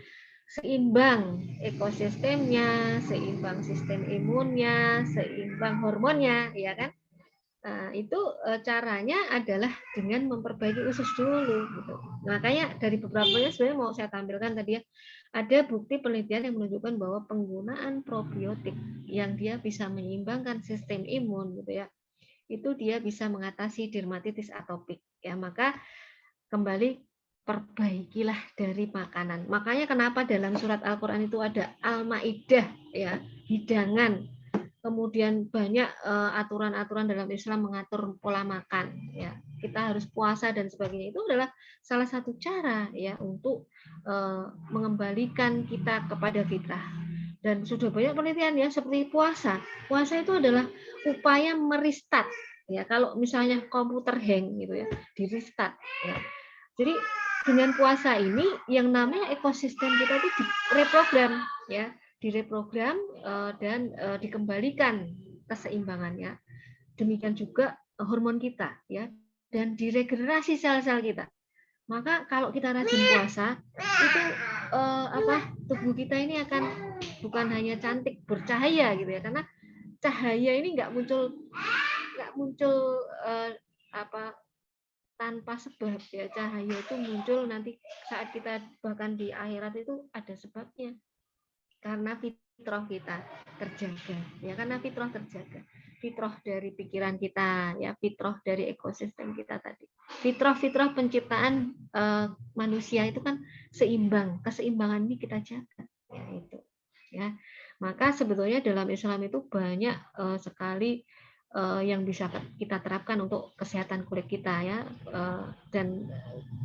Seimbang ekosistemnya, seimbang sistem imunnya, seimbang hormonnya, ya kan? Nah, itu caranya adalah dengan memperbaiki usus dulu. Gitu. Makanya dari beberapanya sebenarnya mau saya tampilkan tadi ya, ada bukti penelitian yang menunjukkan bahwa penggunaan probiotik yang dia bisa menyeimbangkan sistem imun, gitu ya, itu dia bisa mengatasi dermatitis atopik. Ya, maka kembali perbaikilah dari makanan. Makanya kenapa dalam surat Al-Quran itu ada Al-Maidah ya, hidangan. Kemudian banyak aturan-aturan dalam Islam mengatur pola makan ya. Kita harus puasa dan sebagainya. Itu adalah salah satu cara ya untuk mengembalikan kita kepada fitrah. Dan sudah banyak penelitian ya seperti puasa. Puasa itu adalah upaya merestart ya. Kalau misalnya komputer hang gitu ya, di restart ya. Jadi dengan puasa ini yang namanya ekosistem kita itu direprogram ya, direprogram dan dikembalikan keseimbangannya. Demikian juga hormon kita ya, dan diregenerasi sel-sel kita. Maka kalau kita rajin puasa itu tubuh kita ini akan bukan hanya cantik bercahaya gitu ya, karena cahaya ini nggak muncul tanpa sebab ya. Cahaya itu muncul nanti saat kita bahkan di akhirat itu ada sebabnya, karena fitrah kita terjaga ya, karena fitrah terjaga, fitrah dari pikiran kita ya, fitrah dari ekosistem kita tadi, fitrah penciptaan manusia itu kan seimbang, keseimbangan ini kita jaga ya itu ya. Maka sebetulnya dalam Islam itu banyak sekali yang bisa kita terapkan untuk kesehatan kulit kita ya, dan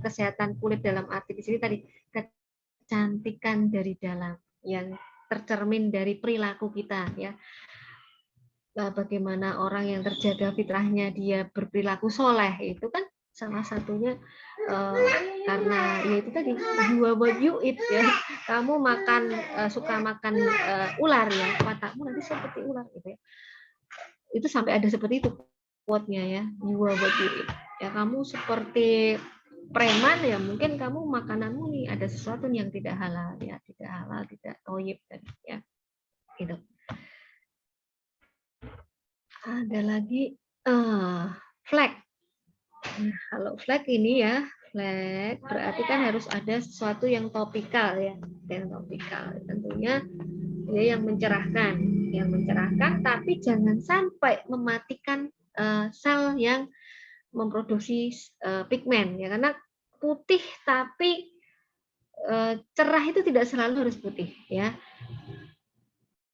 kesehatan kulit dalam arti di sini tadi kecantikan dari dalam yang tercermin dari perilaku kita ya. Bagaimana orang yang terjaga fitrahnya dia berperilaku soleh, itu kan salah satunya karena ya itu tadi you are what you eat ya. Kamu makan suka makan ular ya, matamu nanti seperti ular gitu ya. Itu sampai ada seperti itu quote-nya ya, you are what you eat. Ya kamu seperti preman ya, mungkin kamu makananmu nih ada sesuatu yang tidak halal ya, tidak thayyib ya. Gitu. Ada lagi flag. Nah, kalau flag ini ya, flag berarti kan harus ada sesuatu yang topikal ya, yang topikal. Tentunya dia yang mencerahkan yang mencerahkan, tapi jangan sampai mematikan sel yang memproduksi pigmen ya, karena putih tapi cerah itu tidak selalu harus putih ya.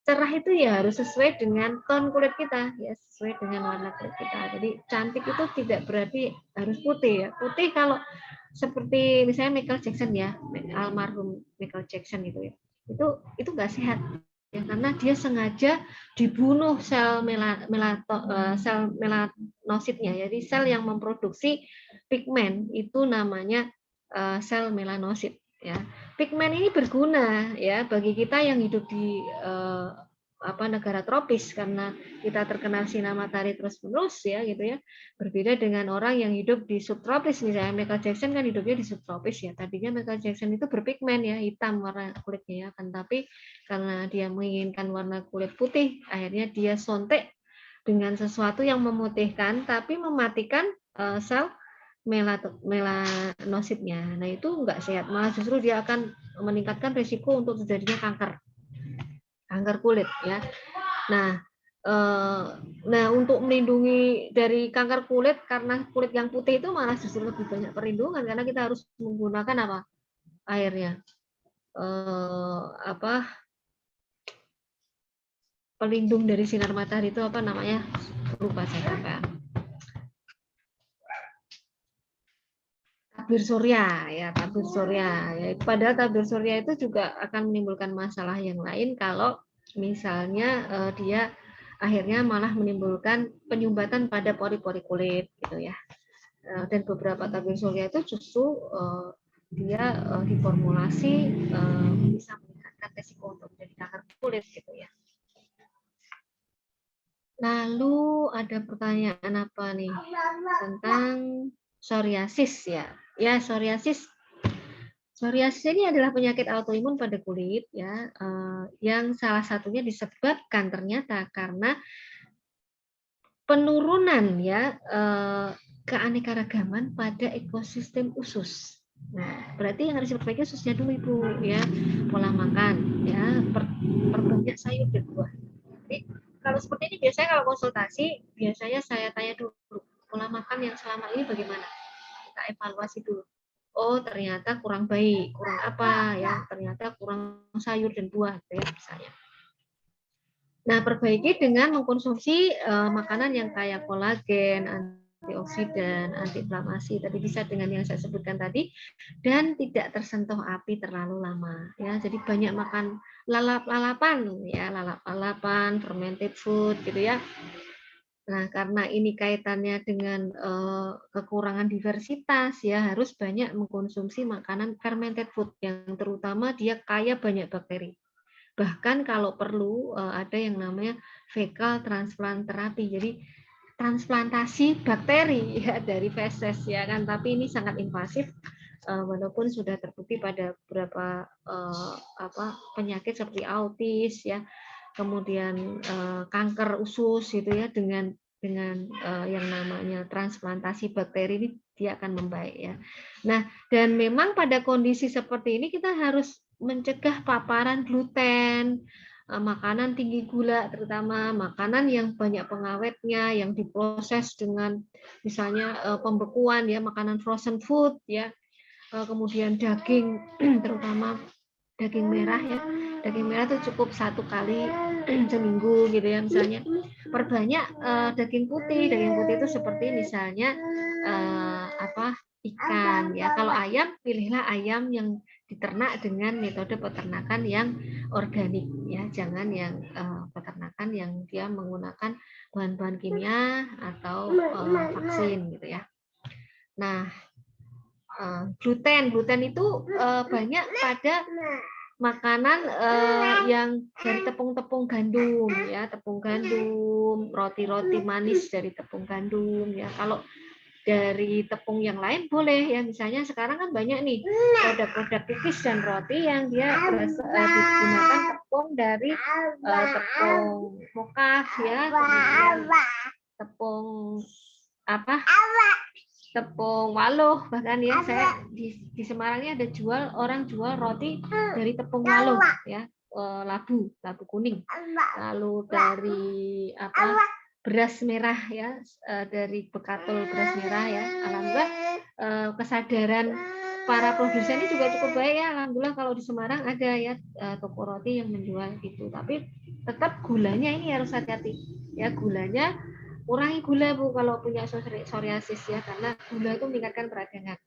Cerah itu ya harus sesuai dengan tone kulit kita ya, sesuai dengan warna kulit kita. Jadi cantik itu tidak berarti harus putih ya. Putih kalau seperti misalnya Michael Jackson ya, almarhum Michael Jackson gitu ya, itu nggak sehat ya, karena dia sengaja dibunuh sel melanositnya. Jadi sel yang memproduksi pigmen itu namanya sel melanosit ya. Pigmen ini berguna ya bagi kita yang hidup di negara tropis, karena kita terkena sinar matahari terus-menerus ya gitu ya. Berbeda dengan orang yang hidup di subtropis, misalnya Michael Jackson kan hidupnya di subtropis ya. Tadinya Michael Jackson itu berpigmen ya, hitam warna kulitnya ya kan, tapi karena dia menginginkan warna kulit putih, akhirnya dia sontek dengan sesuatu yang memutihkan tapi mematikan sel melanositnya. Nah itu enggak sehat, malah justru dia akan meningkatkan risiko untuk terjadinya kanker kulit ya. Nah untuk melindungi dari kanker kulit, karena kulit yang putih itu malah justru lebih banyak perlindungan, karena kita harus menggunakan apa airnya pelindung dari sinar matahari itu apa namanya, lupa saya kan. Tabir surya ya, tabir surya ya. Padahal tabir surya itu juga akan menimbulkan masalah yang lain kalau misalnya dia akhirnya malah menimbulkan penyumbatan pada pori-pori kulit gitu ya. Dan beberapa tabir surya itu justru dia diformulasi bisa meningkatkan resiko untuk menjadi kanker kulit gitu ya. Lalu ada pertanyaan apa nih tentang psoriasis ya. Ya, psoriasis ini adalah penyakit autoimun pada kulit ya, yang salah satunya disebabkan ternyata karena penurunan ya keanekaragaman pada ekosistem usus. Nah, berarti yang harus diperbaiki ususnya dulu Ibu ya, pola makan ya, perbanyak sayur dan buah. Jadi, kalau seperti ini biasanya kalau konsultasi biasanya saya tanya dulu pola makan yang selama ini bagaimana, kita evaluasi dulu. Oh ternyata kurang baik, kurang apa ya, ternyata kurang sayur dan buah gitu ya misalnya. Nah perbaiki dengan mengkonsumsi makanan yang kaya kolagen, antioksidan, antiinflamasi, tadi bisa dengan yang saya sebutkan tadi, dan tidak tersentuh api terlalu lama ya. Jadi banyak makan lalap-lalapan ya, lalap-lalapan, fermented food gitu ya. Nah, karena ini kaitannya dengan kekurangan diversitas ya, harus banyak mengkonsumsi makanan fermented food yang terutama dia kaya banyak bakteri. Bahkan kalau perlu ada yang namanya fecal transplant terapi. Jadi transplantasi bakteri ya dari feses ya kan, tapi ini sangat invasif walaupun sudah terbukti pada beberapa penyakit seperti autis ya, kemudian kanker usus gitu ya, dengan yang namanya transplantasi bakteri ini dia akan membaik ya. Nah, dan memang pada kondisi seperti ini kita harus mencegah paparan gluten, makanan tinggi gula, terutama makanan yang banyak pengawetnya, yang diproses dengan misalnya pembekuan ya, makanan frozen food ya, kemudian daging terutama daging merah ya, daging merah itu cukup 1 kali seminggu gitu ya misalnya. Perbanyak daging putih itu seperti misalnya ikan ya. Kalau ayam, pilihlah ayam yang diternak dengan metode peternakan yang organik ya, jangan yang peternakan yang dia menggunakan bahan-bahan kimia atau vaksin gitu ya. Nah, gluten itu banyak pada makanan yang dari tepung-tepung gandum ya, tepung gandum, roti-roti manis dari tepung gandum ya. Kalau dari tepung yang lain boleh ya, misalnya sekarang kan banyak nih produk-produk cookies dan roti yang dia digunakan tepung dari tepung mocha ya, kemudian tepung tepung waluh, bahkan ya saya di Semarang ini ada orang jual roti dari tepung waluh ya, labu kuning, lalu dari apa beras merah ya, dari bekatul beras merah ya. Alhamdulillah kesadaran para produsen ini juga cukup baik ya. Alhamdulillah kalau di Semarang ada ya toko roti yang menjual itu. Tapi tetap gulanya ini harus hati-hati ya, gulanya kurangi gula Bu kalau punya psoriasis ya, karena gula itu meningkatkan peradangan.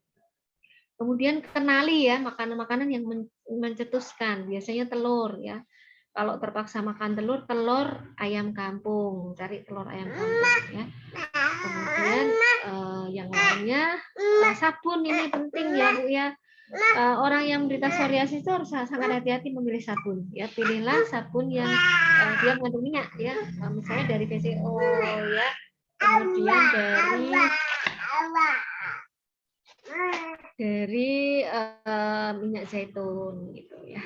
Kemudian kenali ya makanan-makanan yang mencetuskan, biasanya telur ya. Kalau terpaksa makan telur, ayam kampung, cari telur ayam kampung ya. Kemudian yang lainnya sabun ini penting ya Bu ya. Orang yang menderita psoriasis itu harus sangat hati-hati memilih sabun ya. Pilihlah sabun yang dia mengandung minyak ya. Misalnya dari VCO ya. Kemudian dari minyak zaitun gitu ya.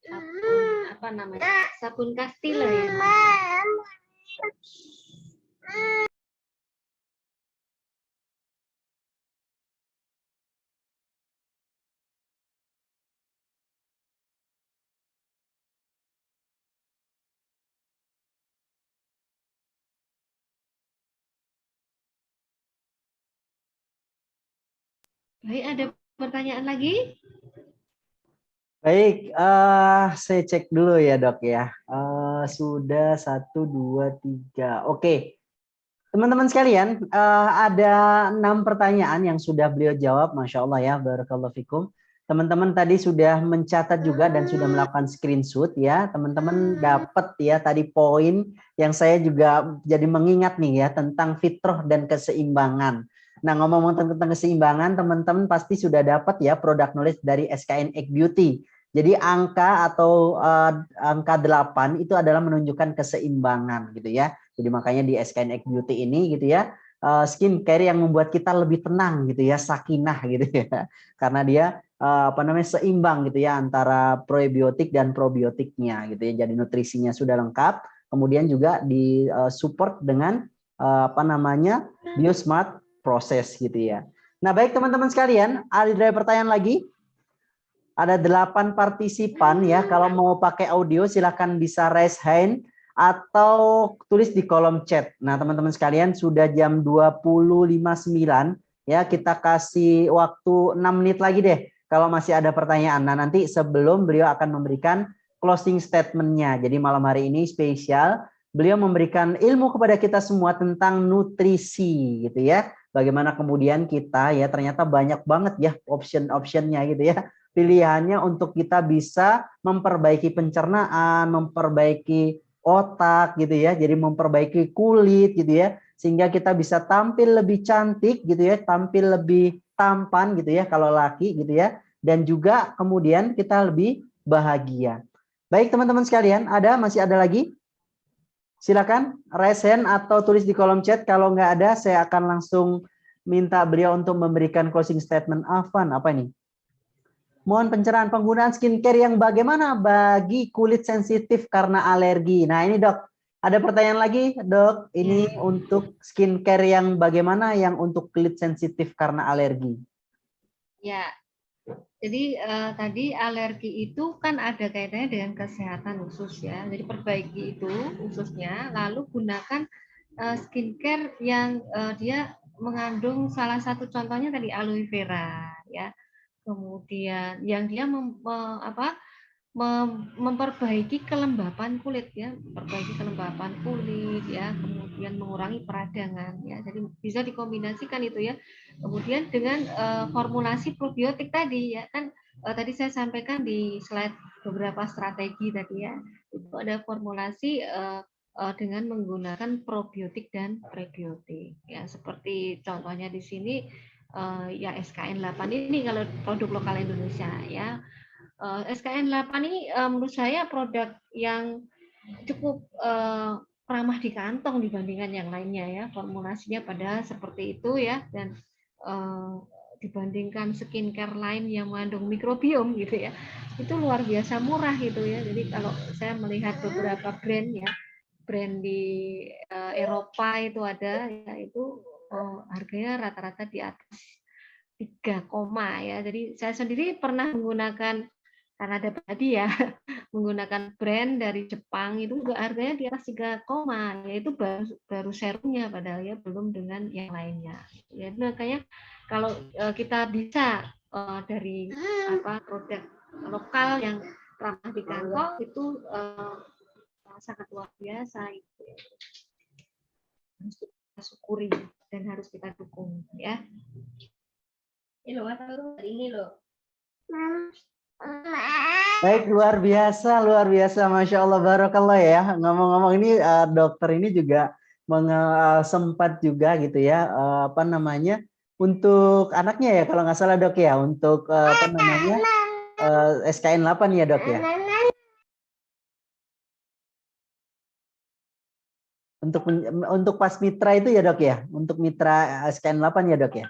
Sabun apa namanya? Sabun Castile ya. Baik, ada pertanyaan lagi? Baik, saya cek dulu ya dok ya. Sudah 1, 2, 3. Oke, teman-teman sekalian, ada 6 pertanyaan yang sudah beliau jawab, masya Allah ya, barakallahu fikum. Teman-teman tadi sudah mencatat juga dan sudah melakukan screenshot ya. Teman-teman dapat ya tadi poin yang saya juga jadi mengingat nih ya tentang fitrah dan keseimbangan. Nah, ngomong tentang keseimbangan, teman-teman pasti sudah dapat ya produk knowledge dari SKN Egg Beauty. Jadi angka atau angka 8 itu adalah menunjukkan keseimbangan gitu ya. Jadi makanya di SKN Egg Beauty ini gitu ya, skincare yang membuat kita lebih tenang gitu ya, sakinah gitu ya. Karena dia seimbang gitu ya antara prebiotik dan probiotiknya gitu ya. Jadi nutrisinya sudah lengkap, kemudian juga disupport dengan Biosmart proses gitu ya. Nah, baik teman-teman sekalian, ada pertanyaan lagi? Ada 8 partisipan ya. Kalau mau pakai audio silahkan bisa raise hand atau tulis di kolom chat. Nah, teman-teman sekalian sudah jam 20.59 ya. Kita kasih waktu 6 menit lagi deh kalau masih ada pertanyaan. Nah, nanti sebelum beliau akan memberikan closing statement-nya. Jadi malam hari ini spesial beliau memberikan ilmu kepada kita semua tentang nutrisi gitu ya. Bagaimana kemudian kita ya ternyata banyak banget ya option-optionnya gitu ya. Pilihannya untuk kita bisa memperbaiki pencernaan, memperbaiki otak gitu ya. Jadi memperbaiki kulit gitu ya. Sehingga kita bisa tampil lebih cantik gitu ya, tampil lebih tampan gitu ya kalau laki gitu ya. Dan juga kemudian kita lebih bahagia. Baik teman-teman sekalian, masih ada lagi? Silakan raise hand atau tulis di kolom chat. Kalau nggak ada, saya akan langsung minta beliau untuk memberikan closing statement. Afan, apa ini? Mohon pencerahan penggunaan skincare yang bagaimana bagi kulit sensitif karena alergi. Nah ini dok, ada pertanyaan lagi dok. Ini untuk skincare yang bagaimana yang untuk kulit sensitif karena alergi. Ya, jadi tadi alergi itu kan ada kaitannya dengan kesehatan usus ya. Jadi perbaiki itu ususnya, lalu gunakan skincare yang dia mengandung salah satu contohnya tadi aloe vera ya. Kemudian yang dia memperbaiki kelembapan kulit ya, memperbaiki kelembapan kulit ya, kemudian mengurangi peradangan ya. Jadi bisa dikombinasikan itu ya. Kemudian dengan formulasi probiotik tadi ya kan tadi saya sampaikan di slide beberapa strategi tadi ya. Itu ada formulasi dengan menggunakan probiotik dan prebiotik ya. Seperti contohnya di sini ya SKN 8 ini kalau produk lokal Indonesia ya. SKN 8 ini menurut saya produk yang cukup ramah di kantong dibandingkan yang lainnya ya. Formulasinya pada seperti itu ya, dan dibandingkan skincare lain yang mengandung mikrobiom gitu ya, itu luar biasa murah gitu ya. Jadi kalau saya melihat beberapa brand ya, brand di Eropa itu ada ya, itu harganya rata-rata di atas 3, ya. Jadi saya sendiri pernah menggunakan karena ada tadi ya menggunakan brand dari Jepang itu juga harganya di atas 3 koma, yaitu baru serumnya padahal ya belum dengan yang lainnya. Jadi makanya kalau kita bisa dari produk lokal yang ramah di kantong itu sangat luar biasa itu. Harus kita syukuri dan harus kita dukung ya. Ini loh, hari ini loh. Baik, luar biasa, Masya Allah, Barakallah ya. Ngomong-ngomong ini dokter ini juga sempat juga gitu ya, apa namanya, untuk anaknya ya, kalau nggak salah dok ya, untuk apa namanya, SKN 8 ya dok ya. Untuk pas mitra itu ya dok ya, untuk mitra SKN 8 ya dok ya.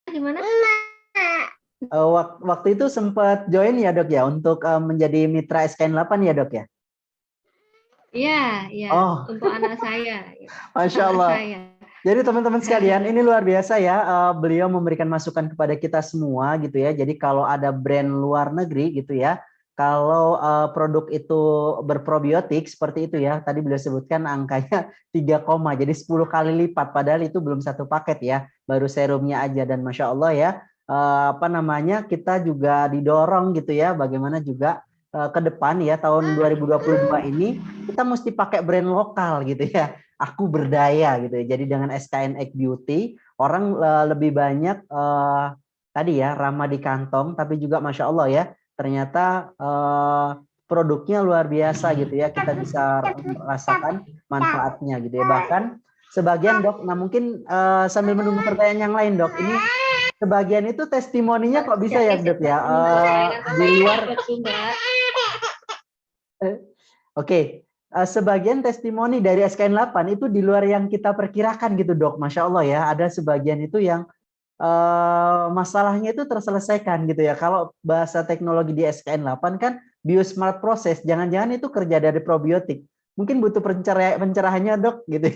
Gimana? Waktu itu sempat join ya dok ya untuk menjadi mitra SKN 8 ya dok ya. Iya, iya. Oh. Untuk anak saya. Masya Allah. Saya. Jadi teman-teman sekalian, ini luar biasa ya. Beliau memberikan masukan kepada kita semua gitu ya. Jadi kalau ada brand luar negeri gitu ya, kalau produk itu berprobiotik seperti itu ya, tadi beliau sebutkan angkanya 3, jadi 10 kali lipat. Padahal itu belum satu paket ya, baru serumnya aja. Dan Masya Allah ya, apa namanya, kita juga didorong gitu ya, bagaimana juga ke depan ya, tahun 2022 ini kita mesti pakai brand lokal gitu ya. Aku berdaya gitu ya. Jadi dengan SKN Egg Beauty orang lebih banyak tadi ya ramah di kantong, tapi juga Masya Allah ya ternyata produknya luar biasa gitu ya, kita bisa merasakan manfaatnya gitu ya. Bahkan sebagian dok, nah mungkin sambil menunggu pertanyaan yang lain dok, ini sebagian itu testimoninya kok bisa ya dok ya di luar. Oke. Sebagian testimoni dari SKN 8 itu di luar yang kita perkirakan gitu dok, Masya Allah ya. Ada sebagian itu yang masalahnya itu terselesaikan gitu ya. Kalau bahasa teknologi di SKN 8 kan biosmart process, jangan-jangan itu kerja dari probiotik. Mungkin butuh pencerahannya dok gitu.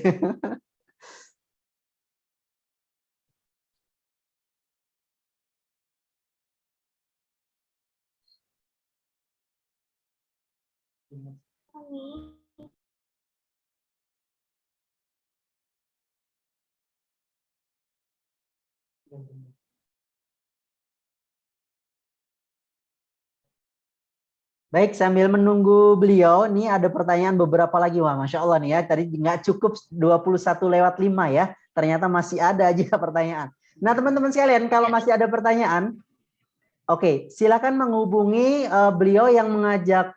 Baik, sambil menunggu beliau, nih ada pertanyaan beberapa lagi. Wah, Masya Allah nih ya, tadi nggak cukup 21:05 ya, ternyata masih ada aja pertanyaan. Nah teman-teman sekalian, kalau masih ada pertanyaan, oke, silakan menghubungi beliau yang mengajak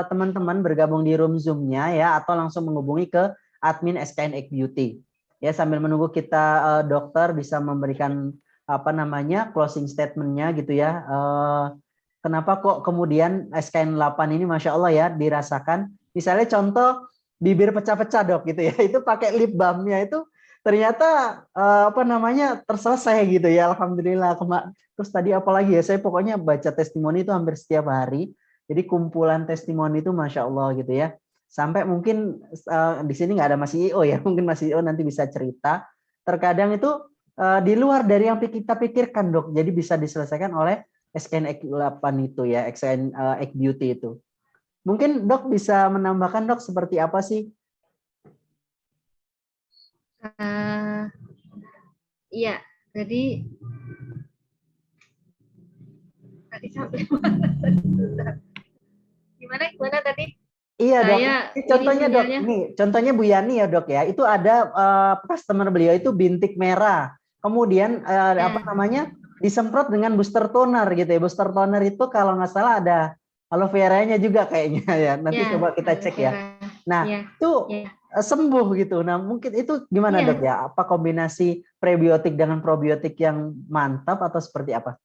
teman-teman bergabung di room Zoom-nya ya, atau langsung menghubungi ke admin SKN Egg Beauty. Ya, sambil menunggu kita dokter bisa memberikan apa namanya closing statement-nya gitu ya. Kenapa kok kemudian SKN 8 ini Masya Allah ya dirasakan, misalnya contoh bibir pecah-pecah dok gitu ya, itu pakai lip balmnya itu ternyata apa namanya terselesai gitu ya, Alhamdulillah. Terus tadi apalagi ya, saya pokoknya baca testimoni itu hampir setiap hari, jadi kumpulan testimoni itu Masya Allah gitu ya. Sampai mungkin di sini nggak ada Mas CEO ya, mungkin Mas CEO nanti bisa cerita, terkadang itu di luar dari yang kita pikirkan dok, jadi bisa diselesaikan oleh SKN Egg 8 itu ya, SKN Egg Beauty itu. Mungkin dok bisa menambahkan dok seperti apa sih? Iya, jadi tadi sampai mana? Gimana tadi? Iya dok. Contohnya dok, nih contohnya Bu Yani ya dok ya. Itu ada customer beliau itu bintik merah. Kemudian apa namanya disemprot dengan booster toner gitu ya. Booster toner itu kalau nggak salah ada aloe vera-nya juga kayaknya ya. Nanti coba kita cek ya. Nah itu sembuh gitu. Nah mungkin itu gimana dok ya? Apa kombinasi prebiotik dengan probiotik yang mantap atau seperti apa?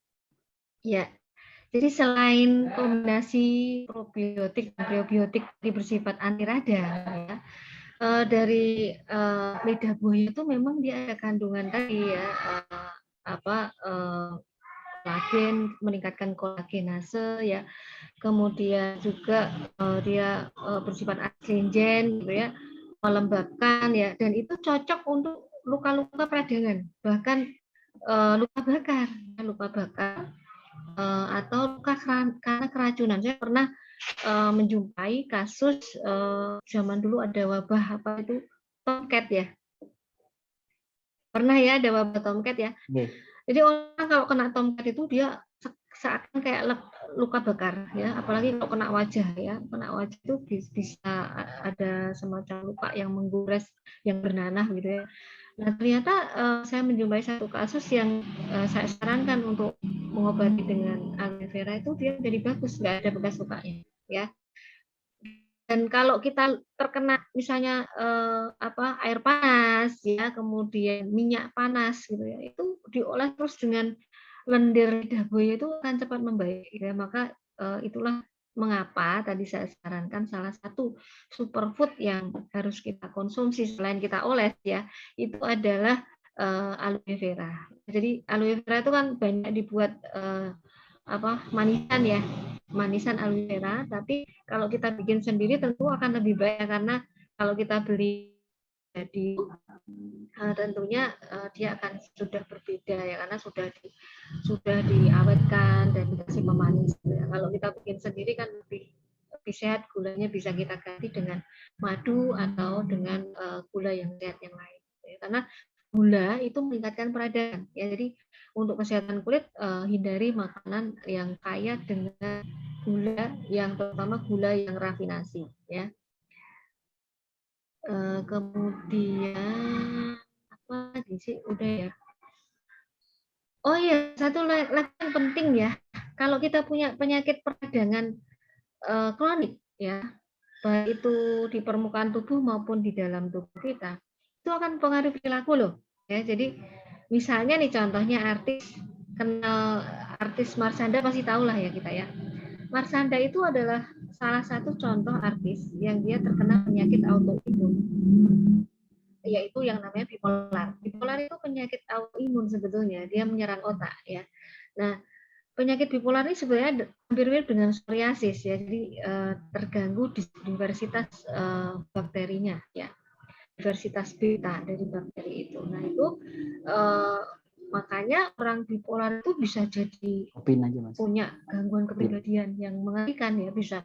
Ya. Jadi selain kombinasi probiotik dan prebiotik bersifat anti radang ya, dari lidah buaya itu memang dia ada kandungan tadi ya, kolagen, meningkatkan kolagenase ya, kemudian juga dia bersifat astringent gitu ya, melembabkan ya, dan itu cocok untuk luka-luka peradangan, bahkan luka bakar, atau luka karena keracunan. Saya pernah menjumpai kasus zaman dulu ada wabah apa itu tomcat ya. Pernah ya ada wabah tomcat ya. Jadi orang kalau kena tomcat itu dia seakan kayak luka bakar ya, apalagi kalau kena wajah ya. Kena wajah itu bisa ada semacam luka yang menggores, yang bernanah gitu ya. Nah ternyata saya menjumpai satu kasus yang saya sarankan untuk mengobati dengan aloe vera itu dia jadi bagus, nggak ada bekas lukanya ya. Dan kalau kita terkena misalnya air panas ya, kemudian minyak panas gitu ya, itu diolah terus dengan lendir lidah buaya itu akan cepat membaik ya. Maka itulah mengapa tadi saya sarankan salah satu superfood yang harus kita konsumsi selain kita oles ya, itu adalah aloe vera. Jadi aloe vera itu kan banyak dibuat manisan ya, manisan aloe vera, tapi kalau kita bikin sendiri tentu akan lebih baik, karena kalau kita beli jadi tentunya dia akan sudah berbeda ya, karena sudah diawetkan dan dikasih pemanis ya. Kalau kita bikin sendiri kan lebih sehat, gulanya bisa kita ganti dengan madu atau dengan gula yang sehat yang lain ya. Karena gula itu meningkatkan peradangan ya, jadi untuk kesehatan kulit hindari makanan yang kaya dengan gula, yang terutama gula yang rafinasi ya. Kemudian apa lagi sih, udah ya. Oh iya, satu lagi yang penting ya, kalau kita punya penyakit peradangan kronik ya, baik itu di permukaan tubuh maupun di dalam tubuh kita, itu akan pengaruh perilaku loh ya. Jadi misalnya nih contohnya kenal artis Marshanda, pasti tahu lah ya kita ya. Marshanda itu adalah salah satu contoh artis yang dia terkena penyakit autoimun, yaitu yang namanya bipolar. Bipolar itu penyakit autoimun sebetulnya, dia menyerang otak ya. Nah, penyakit bipolar ini sebenarnya hampir mirip dengan psoriasis ya, jadi terganggu diversitas bakterinya ya, diversitas beta dari bakteri itu. Nah itu makanya orang bipolar itu bisa jadi punya gangguan kepribadian yang mengerikan ya, bisa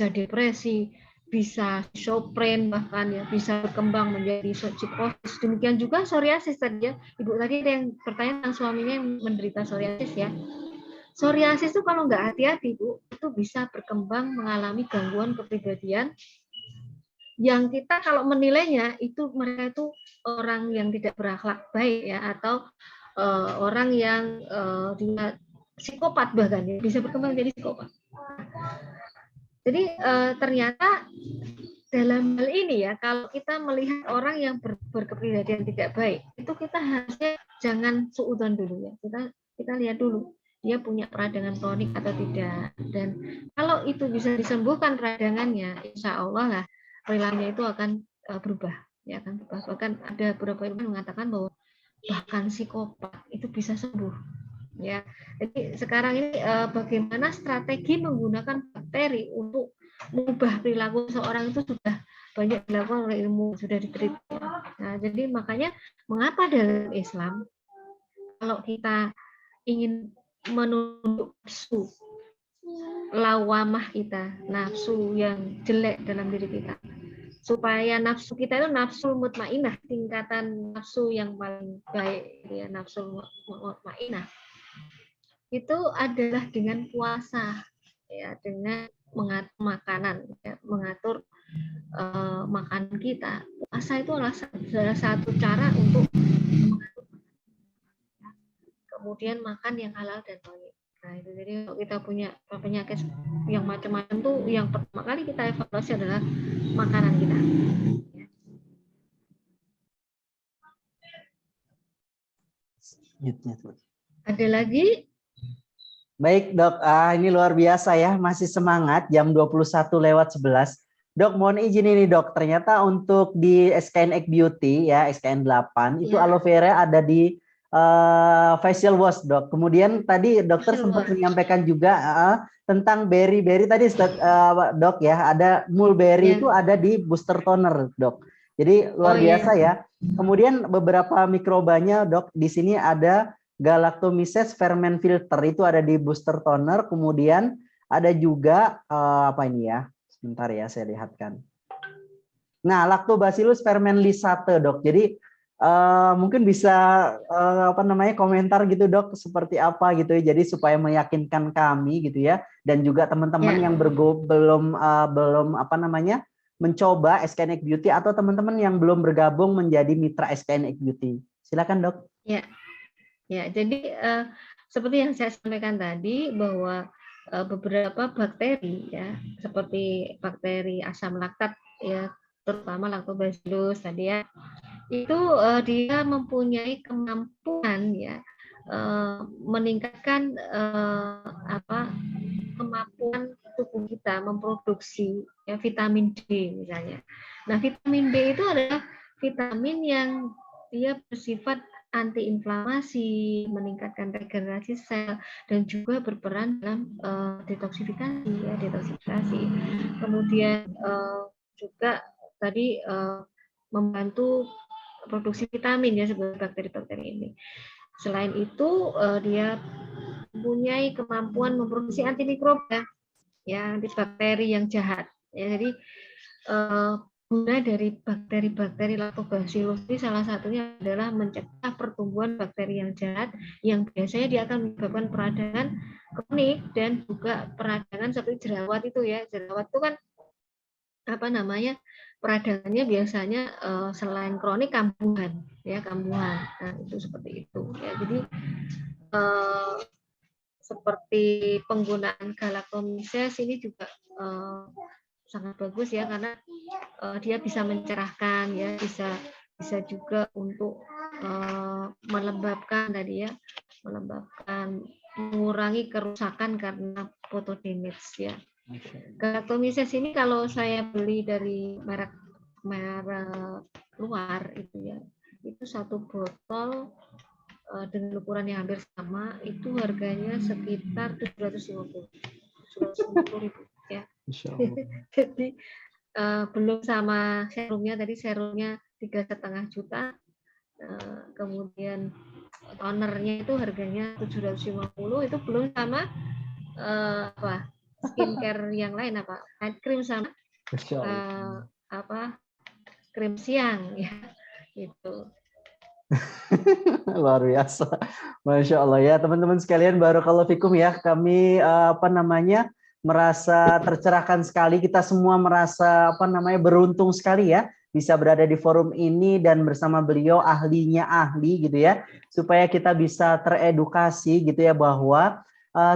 depresi, bisa schizofren, bahkan ya bisa berkembang menjadi psikosis. Demikian juga psoriasis tadi ya, Ibu tadi ada yang bertanya tentang suaminya yang menderita psoriasis ya. Psoriasis itu kalau nggak hati-hati Bu, itu bisa berkembang mengalami gangguan kepribadian yang kita kalau menilainya itu mereka itu orang yang tidak berakhlak baik ya, atau orang yang dia psikopat, bahkan ya, bisa berkembang jadi psikopat. Jadi ternyata dalam hal ini ya, kalau kita melihat orang yang berkepribadian tidak baik, itu kita harusnya jangan suudzon dulu ya. Kita lihat dulu dia punya peradangan kronik atau tidak. Dan kalau itu bisa disembuhkan peradangannya, insya Allah lah perilakunya itu akan berubah. Ya, akan berubah. Bahkan ada beberapa ilmuwan mengatakan bahwa bahkan psikopat itu bisa sembuh. Ya, jadi sekarang ini bagaimana strategi menggunakan bakteri untuk mengubah perilaku seorang itu sudah banyak dilakukan oleh ilmu, sudah diteliti. Nah, jadi makanya mengapa dalam Islam kalau kita ingin menunduk nafsu lawamah kita, nafsu yang jelek dalam diri kita, supaya nafsu kita itu nafsu mutmainah, tingkatan nafsu yang paling baik ya, nafsu mutmainah, itu adalah dengan puasa ya, dengan mengatur makanan ya, mengatur makanan kita. Puasa itu adalah salah satu cara untuk mengatur ya. Kemudian makan yang halal dan thayyib. Nah, itu jadi kalau kita punya penyakit yang macam-macam tuh, yang pertama kali kita evaluasi adalah makanan kita. Ada lagi? Baik dok, ini luar biasa ya, masih semangat, jam 21:11. Dok, mohon izin ini dok, ternyata untuk di SKN Egg Beauty ya, SKN 8, itu aloe vera ada di facial wash dok. Kemudian tadi dokter sempat menyampaikan juga tentang berry tadi dok ya, ada mulberry itu ada di booster toner dok. Jadi luar biasa ya. Kemudian beberapa mikrobanya dok, di sini ada galactomyces ferment filter itu ada di booster toner, kemudian ada juga apa ini ya? Sebentar ya, saya lihatkan. Nah, Lactobacillus ferment lysate, Dok. Jadi mungkin bisa apa namanya komentar gitu, Dok, seperti apa gitu ya. Jadi supaya meyakinkan kami gitu ya, dan juga teman-teman yang belum apa namanya mencoba SKNX Beauty atau teman-teman yang belum bergabung menjadi mitra SKNX Beauty. Silakan, Dok. Ya, jadi seperti yang saya sampaikan tadi bahwa beberapa bakteri ya, seperti bakteri asam laktat ya, terutama Lactobacillus tadi ya, itu dia mempunyai kemampuan ya meningkatkan kemampuan tubuh kita memproduksi ya, vitamin D misalnya. Nah, vitamin D itu adalah vitamin yang dia bersifat antiinflamasi, meningkatkan regenerasi sel, dan juga berperan dalam detoksifikasi ya, detoksifikasi. Kemudian juga tadi membantu produksi vitamin ya sebagai bakteri-bakteri ini. Selain itu dia mempunyai kemampuan memproduksi antimikroba ya, antibakteri yang jahat. Ya, jadi guna dari bakteri-bakteri Lactobacillus ini salah satunya adalah mencegah pertumbuhan bakteri yang jahat yang biasanya dia akan menyebabkan peradangan kronik dan juga peradangan seperti jerawat itu ya. Jerawat itu kan apa namanya peradangannya biasanya selain kronik kambuhan ya, kambuhan. Nah, itu seperti itu ya. Jadi seperti penggunaan galactomyces ini juga sangat bagus ya, karena dia bisa mencerahkan ya, bisa juga untuk melembabkan tadi ya, mengurangi kerusakan karena photodamage ya. Galactomyces ini kalau saya beli dari merek luar itu ya, itu satu botol dengan ukuran yang hampir sama itu harganya sekitar 750.000 ya. Jadi belum sama serumnya, tadi serumnya 3,5 juta, kemudian tonernya itu harganya 750, itu belum sama skincare yang lain, night cream sama krim siang ya gitu. Luar biasa, Masya Allah ya teman-teman sekalian, barakallahu fikum ya. Kami merasa tercerahkan sekali, kita semua merasa beruntung sekali ya bisa berada di forum ini dan bersama beliau ahlinya ahli gitu ya, supaya kita bisa teredukasi gitu ya bahwa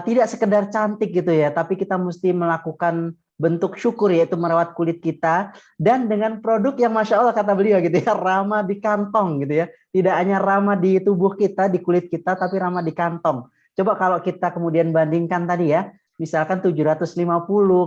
tidak sekedar cantik gitu ya, tapi kita mesti melakukan bentuk syukur, yaitu merawat kulit kita dan dengan produk yang Masya Allah kata beliau gitu ya, ramah di kantong gitu ya. Tidak hanya ramah di tubuh kita, di kulit kita, tapi ramah di kantong. Coba kalau kita kemudian bandingkan tadi ya, misalkan 750,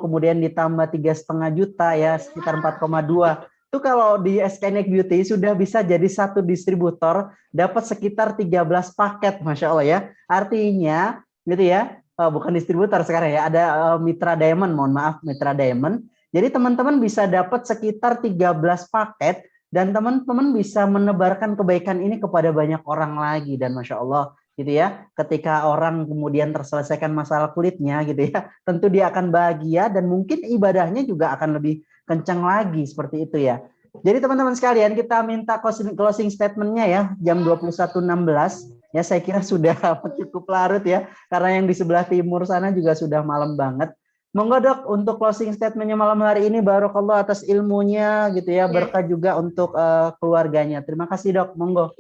kemudian ditambah 3,5 juta ya, sekitar 4,2. Itu kalau di SKNX Beauty sudah bisa jadi satu distributor, dapat sekitar 13 paket, Masya Allah ya. Artinya gitu ya, bukan distributor sekarang ya, ada Mitra Diamond, mohon maaf, Mitra Diamond. Jadi teman-teman bisa dapat sekitar 13 paket dan teman-teman bisa menebarkan kebaikan ini kepada banyak orang lagi, dan Masya Allah gitu ya, ketika orang kemudian terselesaikan masalah kulitnya gitu ya, tentu dia akan bahagia dan mungkin ibadahnya juga akan lebih kencang lagi seperti itu ya. Jadi teman-teman sekalian, kita minta closing statement-nya ya, jam 21.16 ya, saya kira sudah cukup larut ya, karena yang di sebelah timur sana juga sudah malam banget. Monggo Dok, untuk closing statement-nya malam hari ini, barakallah atas ilmunya gitu ya, berkah juga untuk keluarganya. Terima kasih Dok, monggo.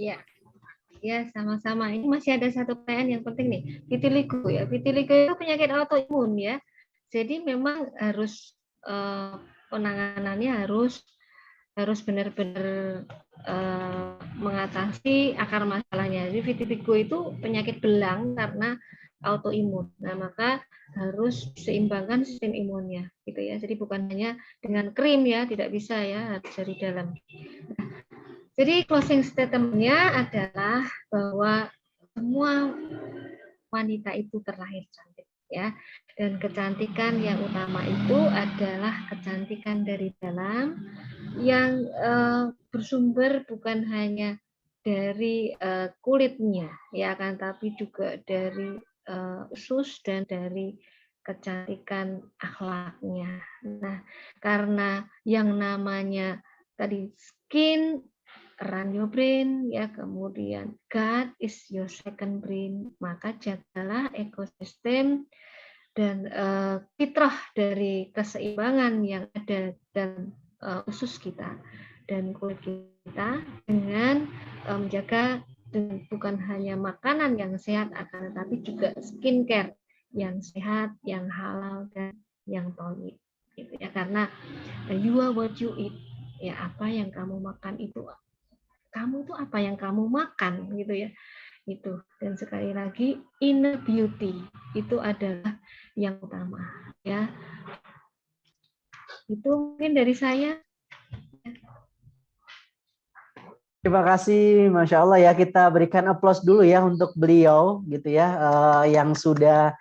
Ya, sama-sama. Ini masih ada satu pertanyaan yang penting nih, vitiligo ya. Vitiligo itu penyakit autoimun ya. Jadi memang harus penanganannya harus benar-benar mengatasi akar masalahnya. Jadi vitiligo itu penyakit belang karena autoimun. Nah, maka harus seimbangkan sistem imunnya gitu ya. Jadi bukan hanya dengan krim ya, tidak bisa ya, harus dari dalam. Jadi closing statement-nya adalah bahwa semua wanita itu terlahir cantik ya. Dan kecantikan yang utama itu adalah kecantikan dari dalam yang bersumber bukan hanya dari kulitnya, ya kan, tapi juga dari usus dan dari kecantikan akhlaknya. Nah, karena yang namanya tadi skin run your brain, ya, kemudian God is your second brain, maka jagalah ekosistem dan fitrah dari keseimbangan yang ada dalam usus kita dan kulit kita dengan menjaga bukan hanya makanan yang sehat, akan tetapi juga skincare yang sehat, yang halal dan yang thayyib, gitu ya. Karena you are what you eat, ya, apa yang kamu makan itu, kamu tuh apa yang kamu makan, gitu ya. Itu. Dan sekali lagi, inner beauty itu adalah yang utama, ya. Itu mungkin dari saya. Terima kasih, Masya Allah ya, kita berikan aplaus dulu ya untuk beliau gitu ya, yang sudah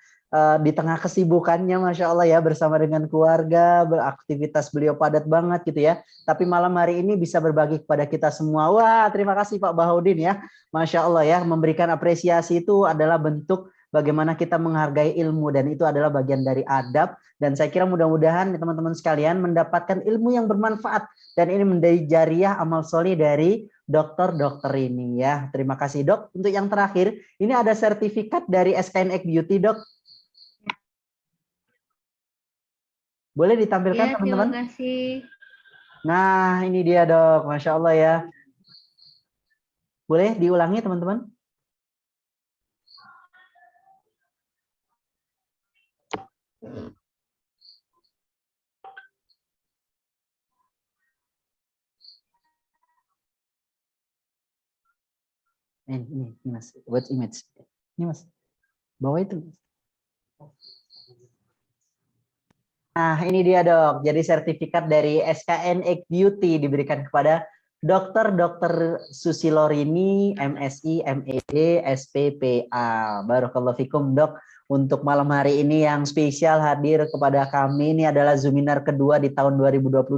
di tengah kesibukannya Masya Allah ya bersama dengan keluarga, beraktivitas beliau padat banget gitu ya, tapi malam hari ini bisa berbagi kepada kita semua. Wah, terima kasih Pak Bahaudin ya, Masya Allah ya, memberikan apresiasi itu adalah bentuk bagaimana kita menghargai ilmu dan itu adalah bagian dari adab, dan saya kira mudah-mudahan teman-teman sekalian mendapatkan ilmu yang bermanfaat dan ini menjadi jariah amal soleh dari dokter-dokter ini ya. Terima kasih Dok. Untuk yang terakhir, ini ada sertifikat dari SKN Egg Beauty Dok. Boleh ditampilkan Ya, teman-teman? terima kasih. Nah, ini dia Dok. Masya Allah ya. Boleh diulangi teman-teman? Ini Mas, buat image. Ini Mas, bawah itu. Nah, ini dia Dok. Jadi sertifikat dari SKN Egg Beauty diberikan kepada Dr. Susilorini, MSI, MED, SPPA. Barakallahu fikum Dok. Untuk malam hari ini yang spesial hadir kepada kami, ini adalah Zoominar kedua di tahun 2022.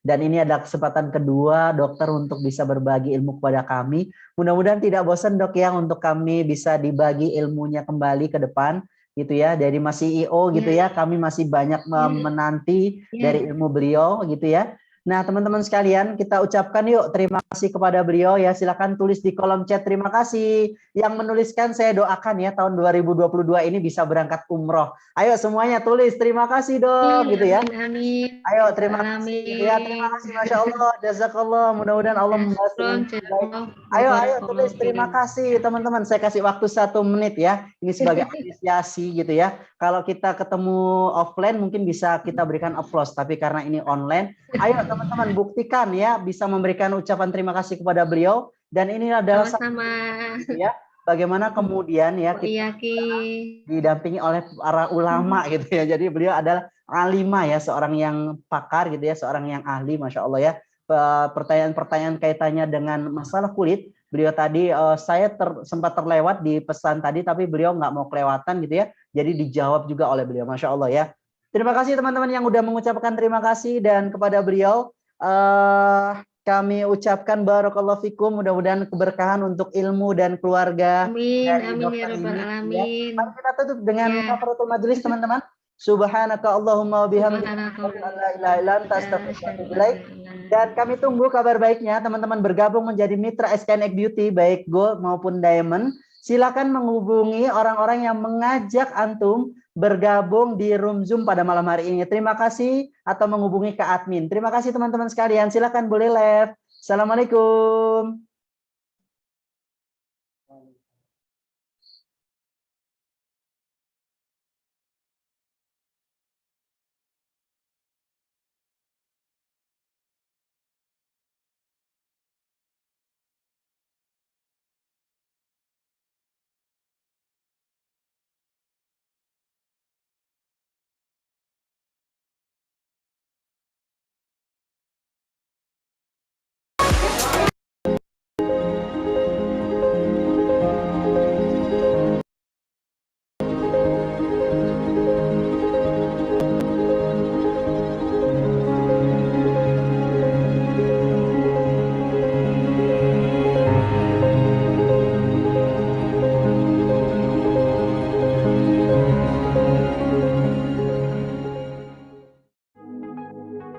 Dan ini adalah kesempatan kedua dokter untuk bisa berbagi ilmu kepada kami. Mudah-mudahan tidak bosan Dok ya untuk kami bisa dibagi ilmunya kembali ke depan gitu ya. Dari Mas CEO gitu ya, kami masih banyak menanti dari ilmu beliau gitu ya. Nah, teman-teman sekalian, kita ucapkan yuk terima kasih kepada beliau ya. Silakan tulis di kolom chat terima kasih. Yang menuliskan saya doakan ya tahun 2022 ini bisa berangkat umroh. Ayo semuanya tulis terima kasih Dok gitu ya. Amin. Ayo terima kasih ya, terima kasih Masya Allah, jazakallah, mudah-mudahan Allah membalas dengan baik. Ayo tulis terima kasih teman-teman. Saya kasih waktu 1 menit ya, ini sebagai apresiasi gitu ya. Kalau kita ketemu offline mungkin bisa kita berikan applause, tapi karena ini online, ayo teman-teman buktikan ya bisa memberikan ucapan terima kasih kepada beliau, dan ini adalah sama-sama ya bagaimana kemudian ya kita didampingi oleh para ulama gitu ya. Jadi beliau adalah alimah ya, seorang yang pakar gitu ya, seorang yang ahli Masya Allah ya. Pertanyaan-pertanyaan kaitannya dengan masalah kulit, beliau tadi saya sempat terlewat di pesan tadi, tapi beliau nggak mau kelewatan gitu ya. Jadi dijawab juga oleh beliau Masya Allah ya. Terima kasih teman-teman yang udah mengucapkan terima kasih, dan kepada beliau kami ucapkan barakallahu fikum, mudah-mudahan keberkahan untuk ilmu dan keluarga. Amin, dari amin ya dokter rabbal ini, alamin. ya. Mari kita tutup dengan kafaratul majelis teman-teman. Subhanaka Allahumma wa bihamdika, dan kami tunggu kabar baiknya teman-teman bergabung menjadi mitra SKN Egg Beauty baik Gold maupun Diamond. Silakan menghubungi orang-orang yang mengajak antum bergabung di room Zoom pada malam hari ini. Terima kasih, atau menghubungi ke admin. Terima kasih teman-teman sekalian. Silakan boleh live. Assalamualaikum.